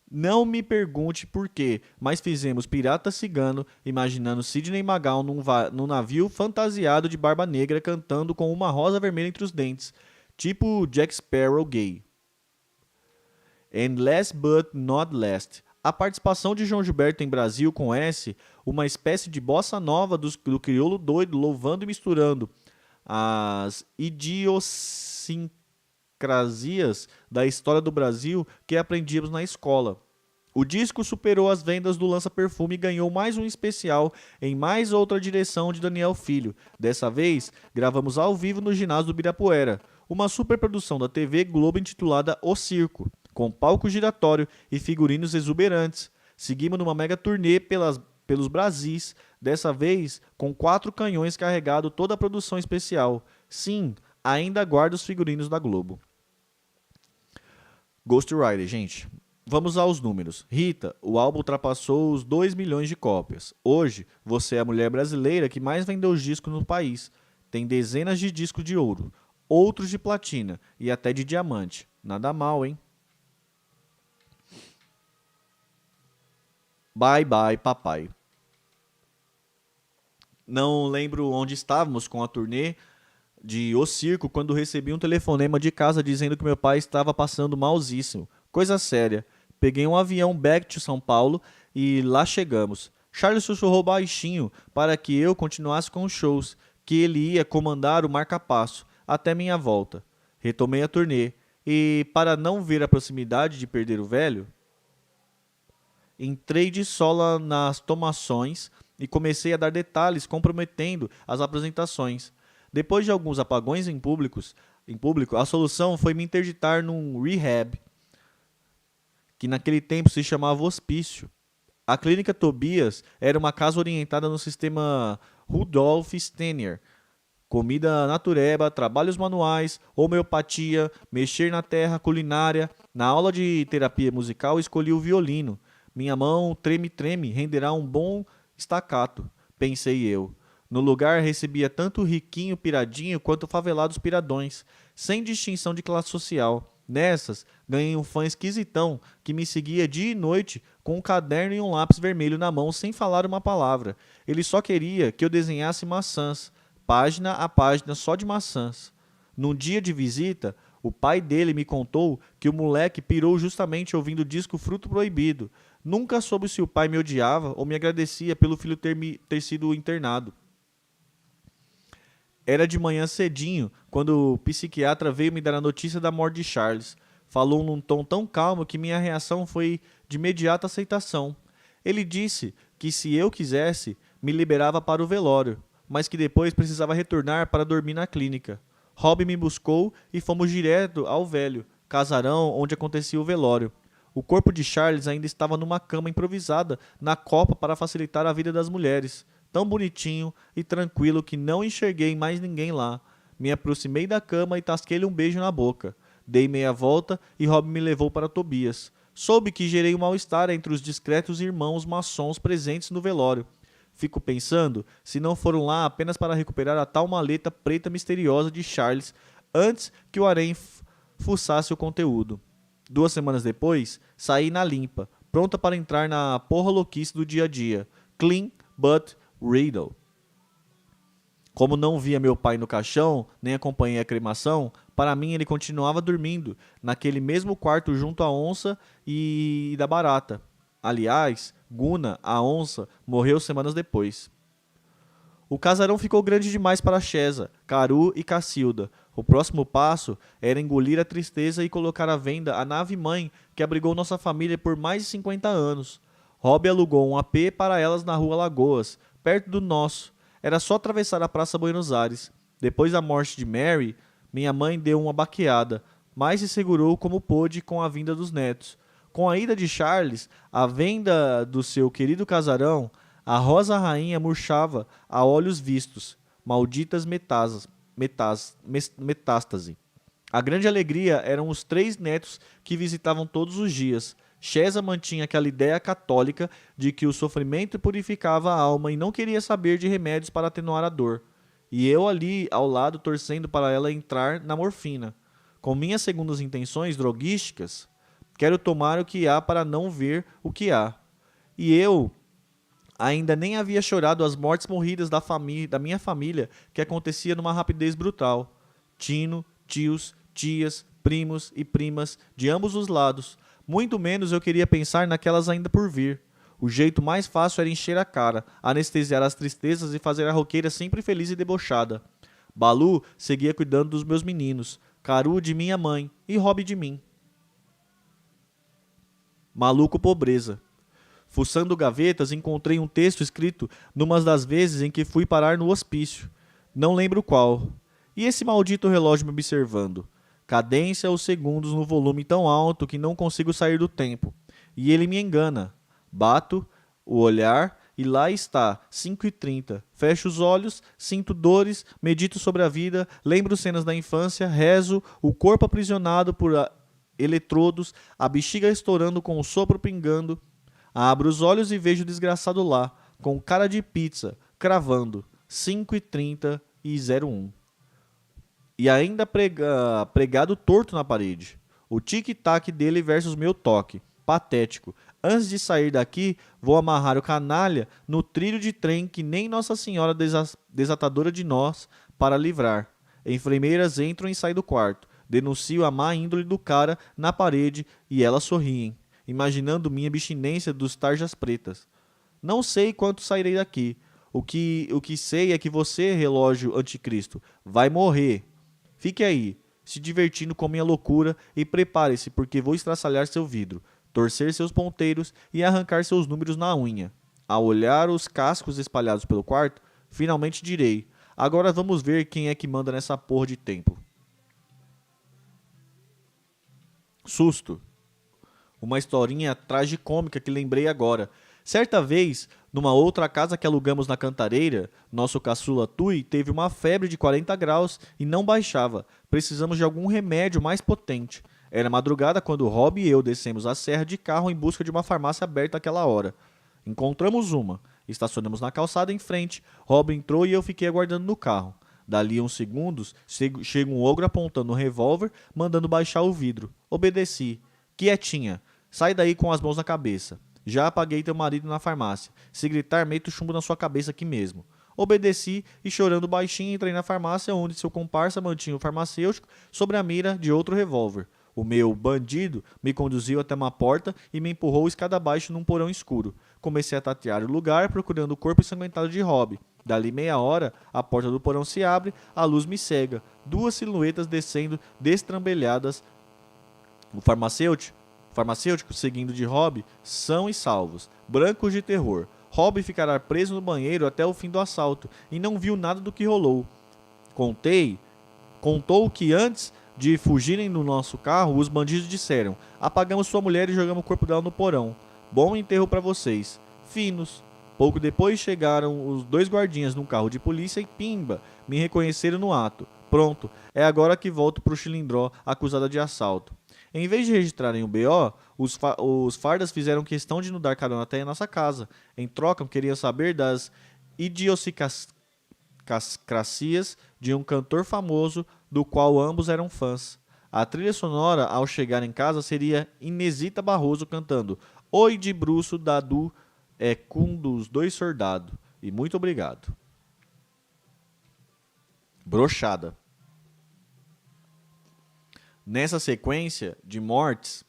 Speaker 1: Não me pergunte por quê, mas fizemos Pirata Cigano imaginando Sidney Magal num navio fantasiado de barba negra cantando com uma rosa vermelha entre os dentes. Tipo Jack Sparrow gay. And last but not last, a participação de João Gilberto em Brasil com S, uma espécie de bossa nova do crioulo doido, louvando e misturando as idiosincrasias da história do Brasil que aprendíamos na escola. O disco superou as vendas do lança-perfume e ganhou mais um especial em mais outra direção de Daniel Filho. Dessa vez, gravamos ao vivo no ginásio do Ibirapuera, uma superprodução da TV Globo intitulada O Circo, com palco giratório e figurinos exuberantes. Seguimos numa mega turnê pelos Brasis, dessa vez com 4 canhões carregado toda a produção especial. Sim, ainda guardo os figurinos da Globo. Ghost Rider, gente. Vamos aos números. Rita, o álbum ultrapassou os 2 milhões de cópias. Hoje, você é a mulher brasileira que mais vendeu discos no país. Tem dezenas de discos de ouro, outros de platina e até de diamante. Nada mal, hein? Bye bye, papai. Não lembro onde estávamos com a turnê de O Circo quando recebi um telefonema de casa dizendo que meu pai estava passando malzíssimo. Coisa séria. Peguei um avião back to São Paulo e lá chegamos. Charles sussurrou baixinho para que eu continuasse com os shows, que ele ia comandar o marca-passo até minha volta. Retomei a turnê e, para não ver a proximidade de perder o velho, entrei de sola nas tomações e comecei a dar detalhes comprometendo as apresentações. Depois de alguns apagões em público, a solução foi me interditar num rehab, que naquele tempo se chamava hospício. A clínica Tobias era uma casa orientada no sistema Rudolf Steiner. Comida natureba, trabalhos manuais, homeopatia, mexer na terra, culinária. Na aula de terapia musical escolhi o violino. Minha mão treme-treme renderá um bom Estacato, pensei eu. No lugar recebia tanto riquinho piradinho quanto favelados piradões, sem distinção de classe social. Nessas, ganhei um fã esquisitão que me seguia dia e noite com um caderno e um lápis vermelho na mão sem falar uma palavra. Ele só queria que eu desenhasse maçãs, página a página só de maçãs. Num dia de visita, o pai dele me contou que o moleque pirou justamente ouvindo o disco Fruto Proibido. Nunca soube se o pai me odiava ou me agradecia pelo filho ter sido internado. Era de manhã cedinho, quando o psiquiatra veio me dar a notícia da morte de Charles. Falou num tom tão calmo que minha reação foi de imediata aceitação. Ele disse que, se eu quisesse, me liberava para o velório, mas que depois precisava retornar para dormir na clínica. Rob me buscou e fomos direto ao velho casarão onde acontecia o velório. O corpo de Charles ainda estava numa cama improvisada na copa para facilitar a vida das mulheres. Tão bonitinho e tranquilo que não enxerguei mais ninguém lá. Me aproximei da cama e tasquei-lhe um beijo na boca. Dei meia volta e Rob me levou para Tobias. Soube que gerei um mal-estar entre os discretos irmãos maçons presentes no velório. Fico pensando se não foram lá apenas para recuperar a tal maleta preta misteriosa de Charles antes que o harém fuçasse o conteúdo. 2 semanas depois, saí na limpa, pronta para entrar na porra louquice do dia a dia. Clean, but Riddle. Como não via meu pai no caixão, nem acompanhei a cremação, para mim ele continuava dormindo, naquele mesmo quarto junto à onça e da barata. Aliás, Guna, a onça, morreu semanas depois. O casarão ficou grande demais para Chesa, Caru e Cacilda. O próximo passo era engolir a tristeza e colocar à venda a nave-mãe que abrigou nossa família por mais de 50 anos. Rob alugou um AP para elas na rua Lagoas, perto do nosso. Era só atravessar a Praça Buenos Aires. Depois da morte de Mary, minha mãe deu uma baqueada, mas se segurou como pôde com a vinda dos netos. Com a ida de Charles, a venda do seu querido casarão, a rosa rainha murchava a olhos vistos. Malditas metástase. A grande alegria eram os 3 netos que visitavam todos os dias. Chesa mantinha aquela ideia católica de que o sofrimento purificava a alma e não queria saber de remédios para atenuar a dor. E eu ali ao lado torcendo para ela entrar na morfina. Com minhas segundas intenções droguísticas, quero tomar o que há para não ver o que há. E eu ainda nem havia chorado as mortes morridas da minha família, que acontecia numa rapidez brutal. Tino, tios, tias, primos e primas de ambos os lados. Muito menos eu queria pensar naquelas ainda por vir. O jeito mais fácil era encher a cara, anestesiar as tristezas e fazer a roqueira sempre feliz e debochada. Balu seguia cuidando dos meus meninos, Caru de minha mãe e Rob de mim. Maluco pobreza. Fuçando gavetas, encontrei um texto escrito numa das vezes em que fui parar no hospício. Não lembro qual. E esse maldito relógio me observando. Cadência aos segundos no volume tão alto que não consigo sair do tempo. E ele me engana. Bato o olhar e lá está, 5h30. Fecho os olhos, sinto dores, medito sobre a vida, lembro cenas da infância, rezo, o corpo aprisionado por eletrodos, a bexiga estourando com o sopro pingando. Abro os olhos e vejo o desgraçado lá, com cara de pizza, cravando 5h30 e 01. E ainda pregado torto na parede. O tic-tac dele versus meu toque. Patético. Antes de sair daqui, vou amarrar o canalha no trilho de trem que nem Nossa Senhora desatadora de nós para livrar. Enfermeiras entram e saem do quarto. Denuncio a má índole do cara na parede e elas sorriem, imaginando minha abstinência dos tarjas pretas. Não sei quanto sairei daqui. O que sei é que você, relógio anticristo, vai morrer. Fique aí, se divertindo com minha loucura e prepare-se porque vou estraçalhar seu vidro, torcer seus ponteiros e arrancar seus números na unha. Ao olhar os cascos espalhados pelo quarto, finalmente direi, agora vamos ver quem é que manda nessa porra de tempo. Susto. Uma historinha tragicômica que lembrei agora. Certa vez, numa outra casa que alugamos na Cantareira, nosso caçula Tui teve uma febre de 40 graus e não baixava. Precisamos de algum remédio mais potente. Era madrugada quando Rob e eu descemos a serra de carro em busca de uma farmácia aberta àquela hora. Encontramos uma, Estacionamos na calçada em frente. Rob entrou e eu fiquei aguardando no carro. Dali uns segundos, chega um ogro apontando um revólver, mandando baixar o vidro. Obedeci. Quietinha. Sai daí com as mãos na cabeça. Já apaguei teu marido na farmácia. Se gritar, meto chumbo na sua cabeça aqui mesmo. Obedeci e, chorando baixinho, entrei na farmácia onde seu comparsa mantinha o farmacêutico sobre a mira de outro revólver. O meu bandido me conduziu até uma porta e me empurrou escada abaixo num porão escuro. Comecei a tatear o lugar, procurando o corpo ensanguentado de Rob. Dali meia hora, a porta do porão se abre, a luz me cega. 2 silhuetas descendo destrambelhadas. O farmacêutico seguindo de Rob, são e salvos, brancos de terror. Rob ficará preso no banheiro até o fim do assalto e não viu nada do que rolou. Contou que antes de fugirem no nosso carro, os bandidos disseram: apagamos sua mulher e jogamos o corpo dela no porão. Bom enterro pra vocês. Finos. Pouco depois chegaram os 2 guardinhas num carro de polícia e pimba, me reconheceram no ato. Pronto, é agora que volto pro Chilindró, acusada de assalto. Em vez de registrarem o BO, os fardas fizeram questão de nos dar carona até a nossa casa. Em troca, queriam saber das idiosincrasias de um cantor famoso do qual ambos eram fãs. A trilha sonora, ao chegar em casa, seria Inesita Barroso cantando Oi de Bruço Dadu é cum dos 2 soldados. E muito obrigado. Brochada. Nessa sequência de mortes,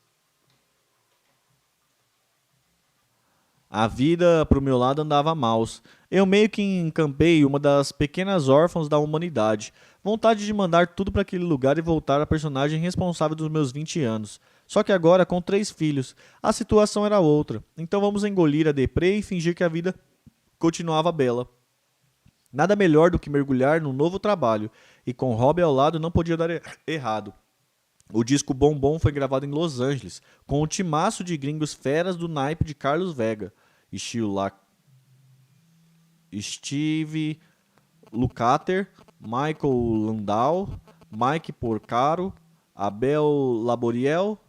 Speaker 1: a vida pro meu lado andava maus. Eu meio que encampei uma das pequenas órfãos da humanidade. Vontade de mandar tudo para aquele lugar e voltar a personagem responsável dos meus 20 anos. Só que agora com 3 filhos. A situação era outra. Então vamos engolir a deprê e fingir que a vida continuava bela. Nada melhor do que mergulhar num novo trabalho. E com Rob ao lado não podia dar errado. O disco Bombom foi gravado em Los Angeles, com um timaço de gringos feras do naipe de Carlos Vega, Steve Lukather, Michael Landau, Mike Porcaro, Abel Laboriel,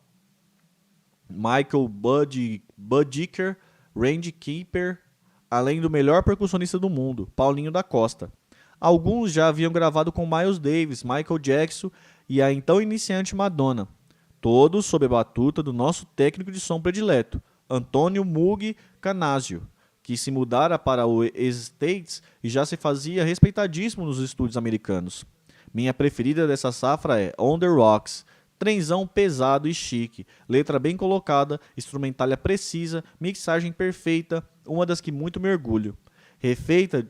Speaker 1: Michael Budiker, Randy Keeper, além do melhor percussionista do mundo, Paulinho da Costa. Alguns já haviam gravado com Miles Davis, Michael Jackson e a então iniciante Madonna. Todos sob a batuta do nosso técnico de som predileto, Antônio Mug Canazio, que se mudara para os States e já se fazia respeitadíssimo nos estúdios americanos. Minha preferida dessa safra é On The Rocks, trenzão pesado e chique, letra bem colocada, instrumentalha precisa, mixagem perfeita, uma das que muito me orgulho. Refeita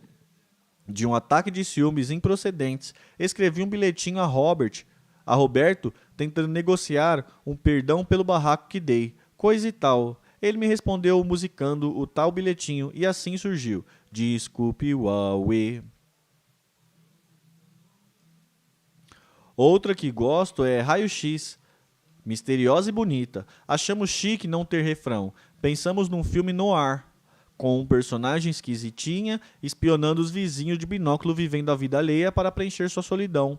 Speaker 1: de um ataque de ciúmes improcedentes, escrevi um bilhetinho a Roberto, tentando negociar um perdão pelo barraco que dei, coisa e tal. Ele me respondeu musicando o tal bilhetinho e assim surgiu. Desculpe, Huawei. Outra que gosto é Raio X. Misteriosa e bonita. Achamos chique não ter refrão. Pensamos num filme noir, com um personagem esquisitinha, espionando os vizinhos de binóculo vivendo a vida alheia para preencher sua solidão.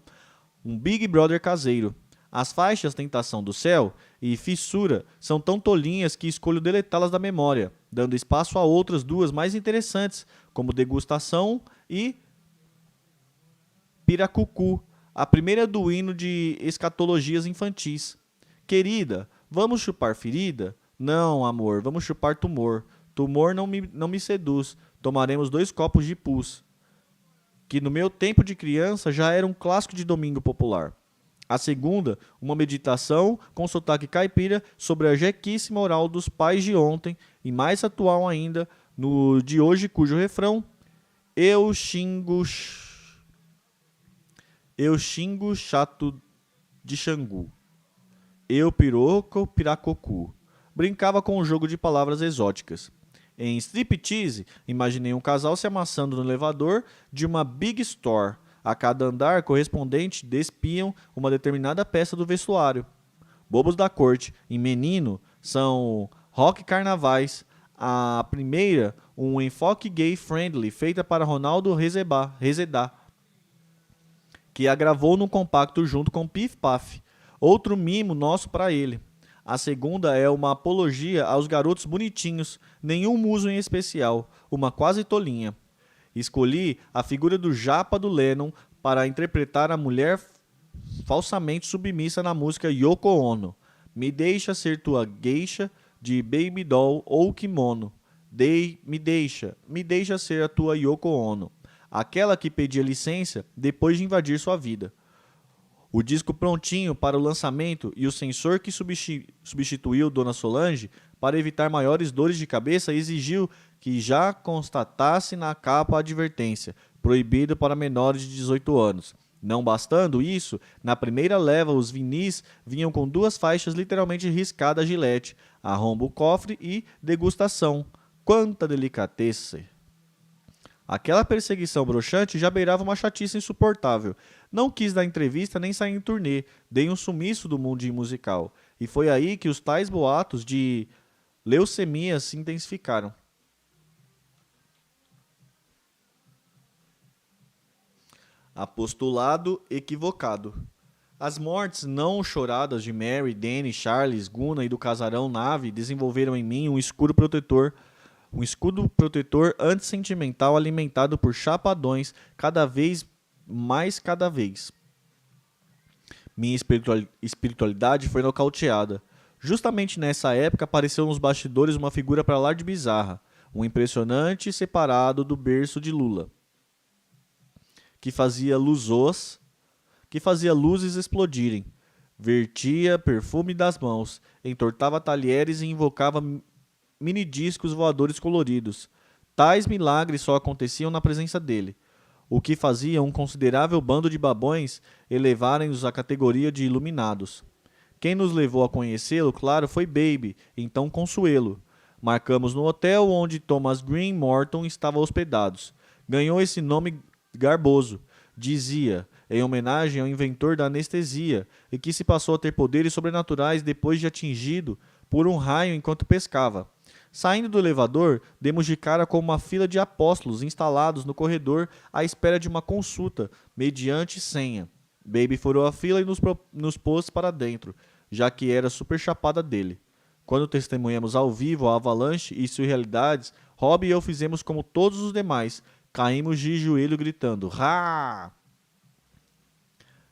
Speaker 1: Um Big Brother caseiro. As faixas Tentação do Céu e Fissura são tão tolinhas que escolho deletá-las da memória, dando espaço a outras 2 mais interessantes, como Degustação e Piracucu, a primeira do hino de escatologias infantis. Querida, vamos chupar ferida? Não, amor, vamos chupar tumor. Tumor não me seduz. Tomaremos 2 copos de pus, que no meu tempo de criança já era um clássico de domingo popular. A segunda, uma meditação com sotaque caipira sobre a jequice moral dos pais de ontem e mais atual ainda no de hoje, cujo refrão Eu xingo chato de Xangu. Eu piroco piracocu. Brincava com um jogo de palavras exóticas. Em striptease, imaginei um casal se amassando no elevador de uma big store. A cada andar correspondente despiam uma determinada peça do vestuário. Bobos da corte, em Menino, são rock carnavais. A primeira, um enfoque gay friendly, feita para Ronaldo Rezedá, que a gravou num compacto junto com Pif Paf. Outro mimo nosso para ele. A segunda é uma apologia aos garotos bonitinhos, nenhum muso em especial, uma quase tolinha. Escolhi a figura do Japa do Lennon para interpretar a mulher falsamente submissa na música Yoko Ono. Me deixa ser tua geisha de Baby Doll ou kimono. Me deixa ser a tua Yoko Ono. Aquela que pedia licença depois de invadir sua vida. O disco prontinho para o lançamento e o censor que substituiu Dona Solange, para evitar maiores dores de cabeça, exigiu que já constatasse na capa a advertência, proibido para menores de 18 anos. Não bastando isso, na primeira leva os vinis vinham com 2 faixas literalmente riscadas Gillette, arromba o cofre e degustação. Quanta delicatesse! Aquela perseguição broxante já beirava uma chatice insuportável. Não quis dar entrevista nem sair em turnê, dei um sumiço do mundinho musical. E foi aí que os tais boatos de leucemia se intensificaram. Apostolado equivocado. As mortes não choradas de Mary, Danny, Charles, Guna e do casarão Nave desenvolveram em mim um escudo protetor antissentimental alimentado por chapadões cada vez. Minha espiritualidade foi nocauteada. Justamente nessa época apareceu nos bastidores uma figura para lá de bizarra, um impressionante separado do berço de Lula, que fazia luzes explodirem, vertia perfume das mãos, entortava talheres e invocava minidiscos voadores coloridos. Tais milagres só aconteciam na presença dele, o que fazia um considerável bando de babões elevarem-os à categoria de iluminados. Quem nos levou a conhecê-lo, claro, foi Baby, então Consuelo. Marcamos no hotel onde Thomas Green Morton estava hospedados. Ganhou esse nome garboso, dizia, em homenagem ao inventor da anestesia, e que se passou a ter poderes sobrenaturais depois de atingido por um raio enquanto pescava. Saindo do elevador, demos de cara com uma fila de apóstolos instalados no corredor à espera de uma consulta, mediante senha. Baby furou a fila e nos pôs para dentro, já que era super chapada dele. Quando testemunhamos ao vivo a avalanche e surrealidades, Rob e eu fizemos como todos os demais, caímos de joelho gritando "Rá!".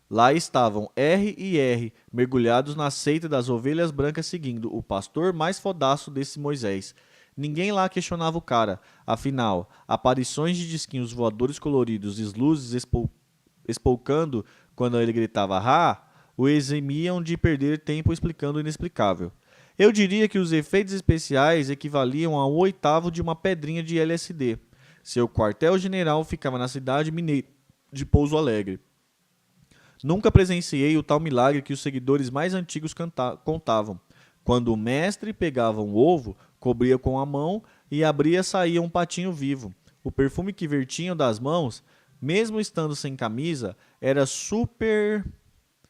Speaker 1: Lá estavam R e R, mergulhados na seita das ovelhas brancas seguindo o pastor mais fodaço desse Moisés. Ninguém lá questionava o cara, afinal, aparições de disquinhos voadores coloridos e luzes espolcando quando ele gritava "Rá!", o eximiam de perder tempo explicando o inexplicável. Eu diria que os efeitos especiais equivaliam a 1/8 de uma pedrinha de LSD. Seu quartel-general ficava na cidade mineira de Pouso Alegre. Nunca presenciei o tal milagre que os seguidores mais antigos contavam. Quando o mestre pegava um ovo, cobria com a mão e abria saía um patinho vivo. O perfume que vertiam das mãos, mesmo estando sem camisa, era super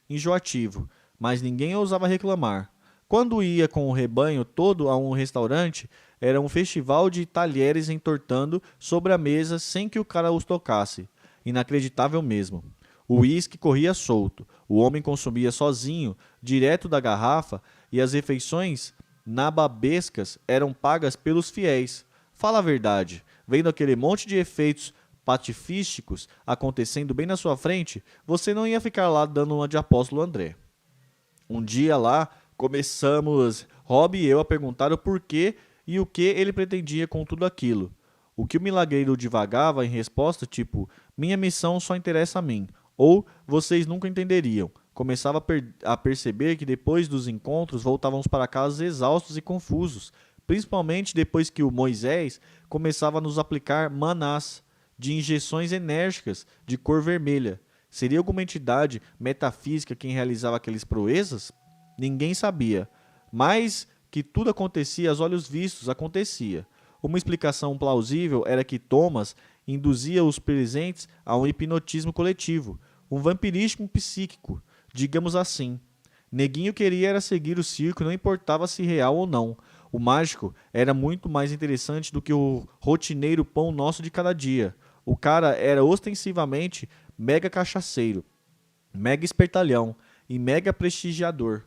Speaker 1: enjoativo, mas ninguém ousava reclamar. Quando ia com o rebanho todo a um restaurante, era um festival de talheres entortando sobre a mesa sem que o cara os tocasse. Inacreditável mesmo. O uísque corria solto, o homem consumia sozinho, direto da garrafa, e as refeições nababescas eram pagas pelos fiéis. Fala a verdade, vendo aquele monte de efeitos patifísticos acontecendo bem na sua frente, você não ia ficar lá dando uma de apóstolo André. Um dia lá, começamos, Rob e eu, a perguntar o porquê e o que ele pretendia com tudo aquilo. O que o milagreiro divagava em resposta, tipo, minha missão só interessa a mim, ou vocês nunca entenderiam. Começava a perceber que depois dos encontros voltávamos para casa exaustos e confusos, principalmente depois que o Moisés começava a nos aplicar manás de injeções enérgicas de cor vermelha. Seria alguma entidade metafísica quem realizava aqueles proezas? Ninguém sabia, mas que tudo acontecia aos olhos vistos, acontecia. Uma explicação plausível era que Thomas induzia os presentes a um hipnotismo coletivo, um vampirismo psíquico, digamos assim. Neguinho queria era seguir o circo, não importava se real ou não. O mágico era muito mais interessante do que o rotineiro pão nosso de cada dia. O cara era ostensivamente mega cachaceiro, mega espertalhão e mega prestigiador.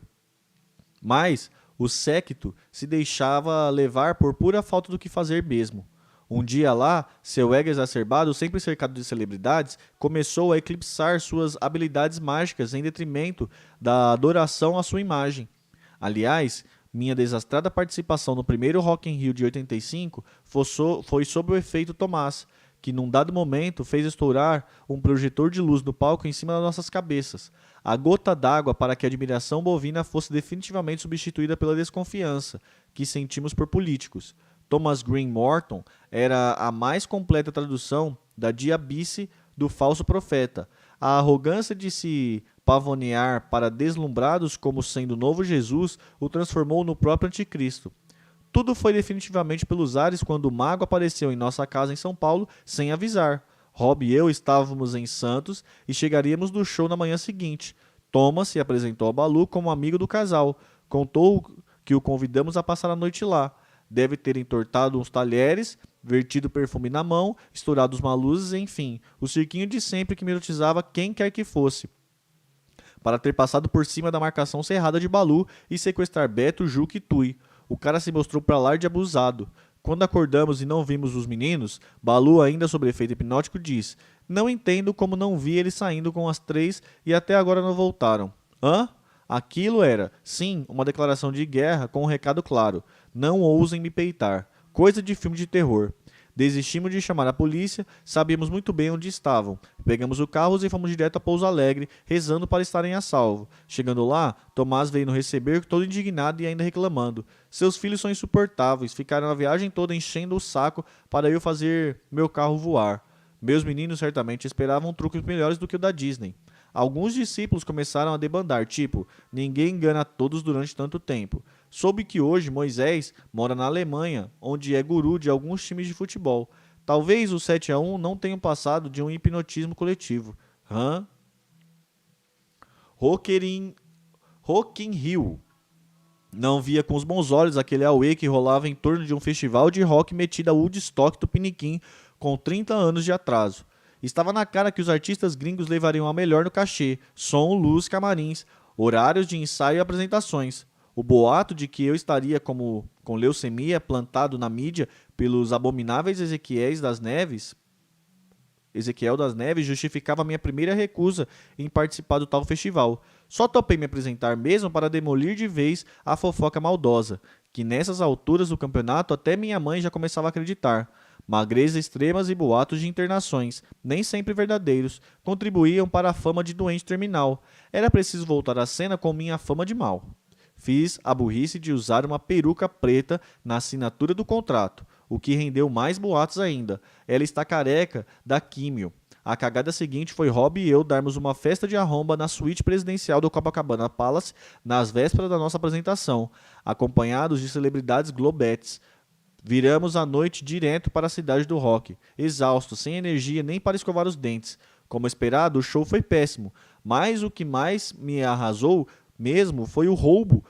Speaker 1: Mas O séquito se deixava levar por pura falta do que fazer mesmo. Um dia lá, seu ego exacerbado, sempre cercado de celebridades, começou a eclipsar suas habilidades mágicas em detrimento da adoração à sua imagem. Aliás, minha desastrada participação no primeiro Rock in Rio de 85 foi sob o efeito Tomás, que num dado momento fez estourar um projetor de luz no palco em cima das nossas cabeças. A gota d'água para que a admiração bovina fosse definitivamente substituída pela desconfiança que sentimos por políticos. Thomas Green Morton era a mais completa tradução da diabice do falso profeta. A arrogância de se pavonear para deslumbrados como sendo o novo Jesus o transformou no próprio anticristo. Tudo foi definitivamente pelos ares quando o mago apareceu em nossa casa em São Paulo sem avisar. Rob e eu estávamos em Santos e chegaríamos do show na manhã seguinte. Thomas se apresentou a Balu como amigo do casal. Contou que o convidamos a passar a noite lá. Deve ter entortado uns talheres, vertido perfume na mão, estourado uma luzes, enfim, o cirquinho de sempre que me erotizava quem quer que fosse. Para ter passado por cima da marcação cerrada de Balu e sequestrar Beto, Juca e Tui. O cara se mostrou pra lá de abusado. Quando acordamos e não vimos os meninos, Balu, ainda sob efeito hipnótico, diz: "Não entendo como não vi eles saindo com as 3 e até agora não voltaram." Hã? Aquilo era, sim, uma declaração de guerra com um recado claro. Não ousem me peitar. Coisa de filme de terror. Desistimos de chamar a polícia, sabíamos muito bem onde estavam. Pegamos o carro e fomos direto a Pouso Alegre, rezando para estarem a salvo. Chegando lá, Tomás veio nos receber todo indignado e ainda reclamando. Seus filhos são insuportáveis, ficaram a viagem toda enchendo o saco para eu fazer meu carro voar. Meus meninos certamente esperavam truques melhores do que o da Disney. Alguns discípulos começaram a debandar, tipo, ninguém engana todos durante tanto tempo. Soube que hoje Moisés mora na Alemanha, onde é guru de alguns times de futebol. Talvez o 7-1 não tenha passado de um hipnotismo coletivo. Rock in Rio. Não via com os bons olhos aquele auê que rolava em torno de um festival de rock metido a Woodstock do Piniquim com 30 anos de atraso. Estava na cara que os artistas gringos levariam a melhor no cachê, som, luz, camarins, horários de ensaio e apresentações. O boato de que eu estaria com leucemia plantado na mídia pelos abomináveis Ezequiel das Neves justificava minha primeira recusa em participar do tal festival. Só topei me apresentar mesmo para demolir de vez a fofoca maldosa, que nessas alturas do campeonato até minha mãe já começava a acreditar. Magreza extremas e boatos de internações, nem sempre verdadeiros, contribuíam para a fama de doente terminal. Era preciso voltar à cena com minha fama de mal. Fiz a burrice de usar uma peruca preta na assinatura do contrato, o que rendeu mais boatos ainda. Ela está careca da químio. A cagada seguinte foi Rob e eu darmos uma festa de arromba na suíte presidencial do Copacabana Palace nas vésperas da nossa apresentação, acompanhados de celebridades globetes. Viramos a noite direto para a cidade do rock, exaustos, sem energia nem para escovar os dentes. Como esperado, o show foi péssimo, mas o que mais me arrasou mesmo foi o roubo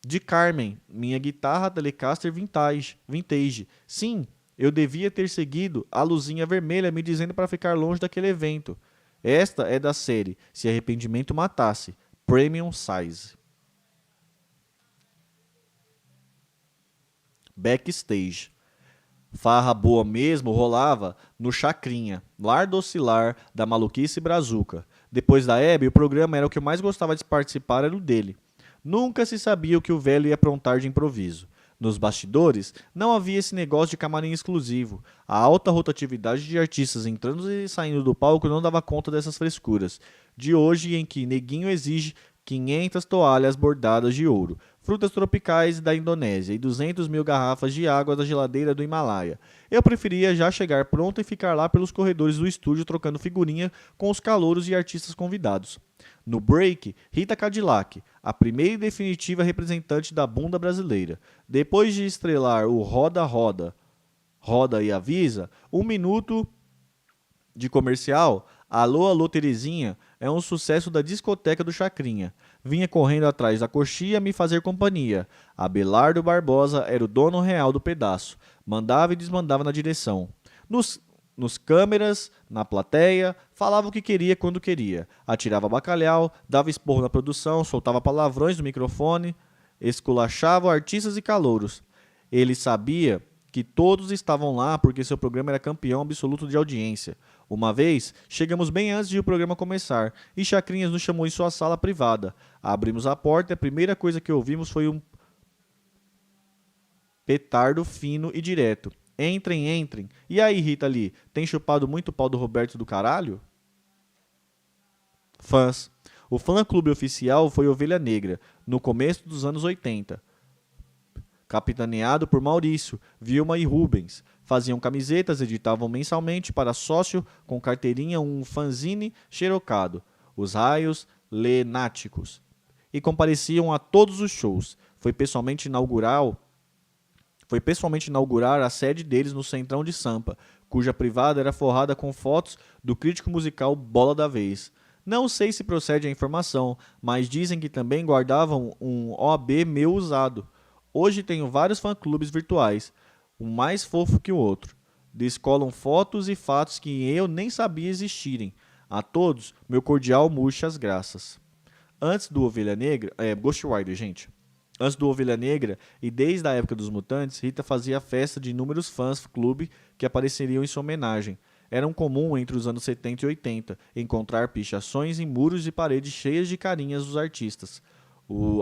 Speaker 1: de Carmen, minha guitarra Telecaster vintage. Sim, eu devia ter seguido a luzinha vermelha me dizendo para ficar longe daquele evento. Esta é da série Se Arrependimento Matasse, Premium Size. Backstage. Farra boa mesmo rolava no Chacrinha, lar docilar da maluquice brazuca. Depois da Hebe, o programa era o que eu mais gostava de participar, era o dele. Nunca se sabia o que o velho ia aprontar de improviso. Nos bastidores, não havia esse negócio de camarim exclusivo. A alta rotatividade de artistas entrando e saindo do palco não dava conta dessas frescuras. De hoje em que Neguinho exige 500 toalhas bordadas de ouro, frutas tropicais da Indonésia e 200 mil garrafas de água da geladeira do Himalaia. Eu preferia já chegar pronto e ficar lá pelos corredores do estúdio trocando figurinha com os calouros e artistas convidados. No break, Rita Cadillac, a primeira e definitiva representante da bunda brasileira. Depois de estrelar o Roda Roda, Roda e Avisa, 1 minuto de comercial, Alô, Alô Terezinha é um sucesso da discoteca do Chacrinha. Vinha correndo atrás da coxia me fazer companhia. Abelardo Barbosa era o dono real do pedaço. Mandava e desmandava na direção. Nos câmeras, na plateia, falava o que queria quando queria. Atirava bacalhau, dava esporro na produção, soltava palavrões no microfone. esculachavam artistas e calouros. Ele sabia que todos estavam lá porque seu programa era campeão absoluto de audiência. Uma vez, chegamos bem antes de o programa começar, e Chacrinhas nos chamou em sua sala privada. Abrimos a porta e a primeira coisa que ouvimos foi um petardo fino e direto. Entrem, entrem. E aí, Rita Lee, tem chupado muito pau do Roberto do caralho? Fãs. O fã-clube oficial foi Ovelha Negra, no começo dos anos 80. Capitaneado por Maurício, Vilma e Rubens. Faziam camisetas, editavam mensalmente para sócio com carteirinha um fanzine xerocado, Os Raios Lenáticos. E compareciam a todos os shows. Foi pessoalmente inaugurar a sede deles no Centrão de Sampa, cuja privada era forrada com fotos do crítico musical Bola da Vez. Não sei se procede a informação, mas dizem que também guardavam um OB meu usado. Hoje tenho vários fã-clubes virtuais, um mais fofo que o outro. Descolam fotos e fatos que eu nem sabia existirem. A todos, meu cordial murchas graças. Antes do Ovelha Negra... Ghost Rider, gente. Antes do Ovelha Negra, e desde a época dos Mutantes, Rita fazia festa de inúmeros fãs-clube que apareceriam em sua homenagem. Era comum entre os anos 70 e 80 encontrar pichações em muros e paredes cheias de carinhas dos artistas.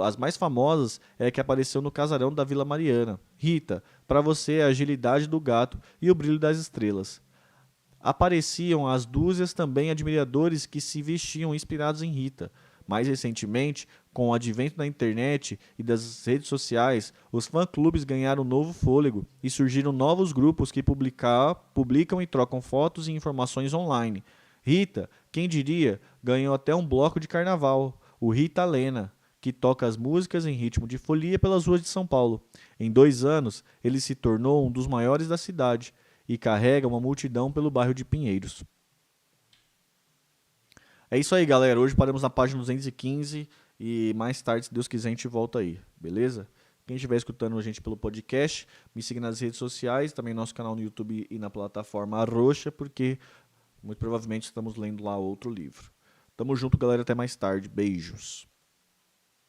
Speaker 1: As mais famosas é a que apareceu no casarão da Vila Mariana. Rita, para você a agilidade do gato e o brilho das estrelas. Apareciam as dúzias também admiradores que se vestiam inspirados em Rita. Mais recentemente, com o advento da internet e das redes sociais, os fã-clubes ganharam um novo fôlego e surgiram novos grupos que publicam e trocam fotos e informações online. Rita, quem diria, ganhou até um bloco de carnaval, o Rita Lena, que toca as músicas em ritmo de folia pelas ruas de São Paulo. Em 2 anos, ele se tornou um dos maiores da cidade e carrega uma multidão pelo bairro de Pinheiros. É isso aí, galera. Hoje paramos na página 215 e mais tarde, se Deus quiser, a gente volta aí, beleza? Quem estiver escutando a gente pelo podcast, me siga nas redes sociais, também no nosso canal no YouTube e na plataforma Arroxa, porque muito provavelmente estamos lendo lá outro livro. Tamo junto, galera. Até mais tarde. Beijos.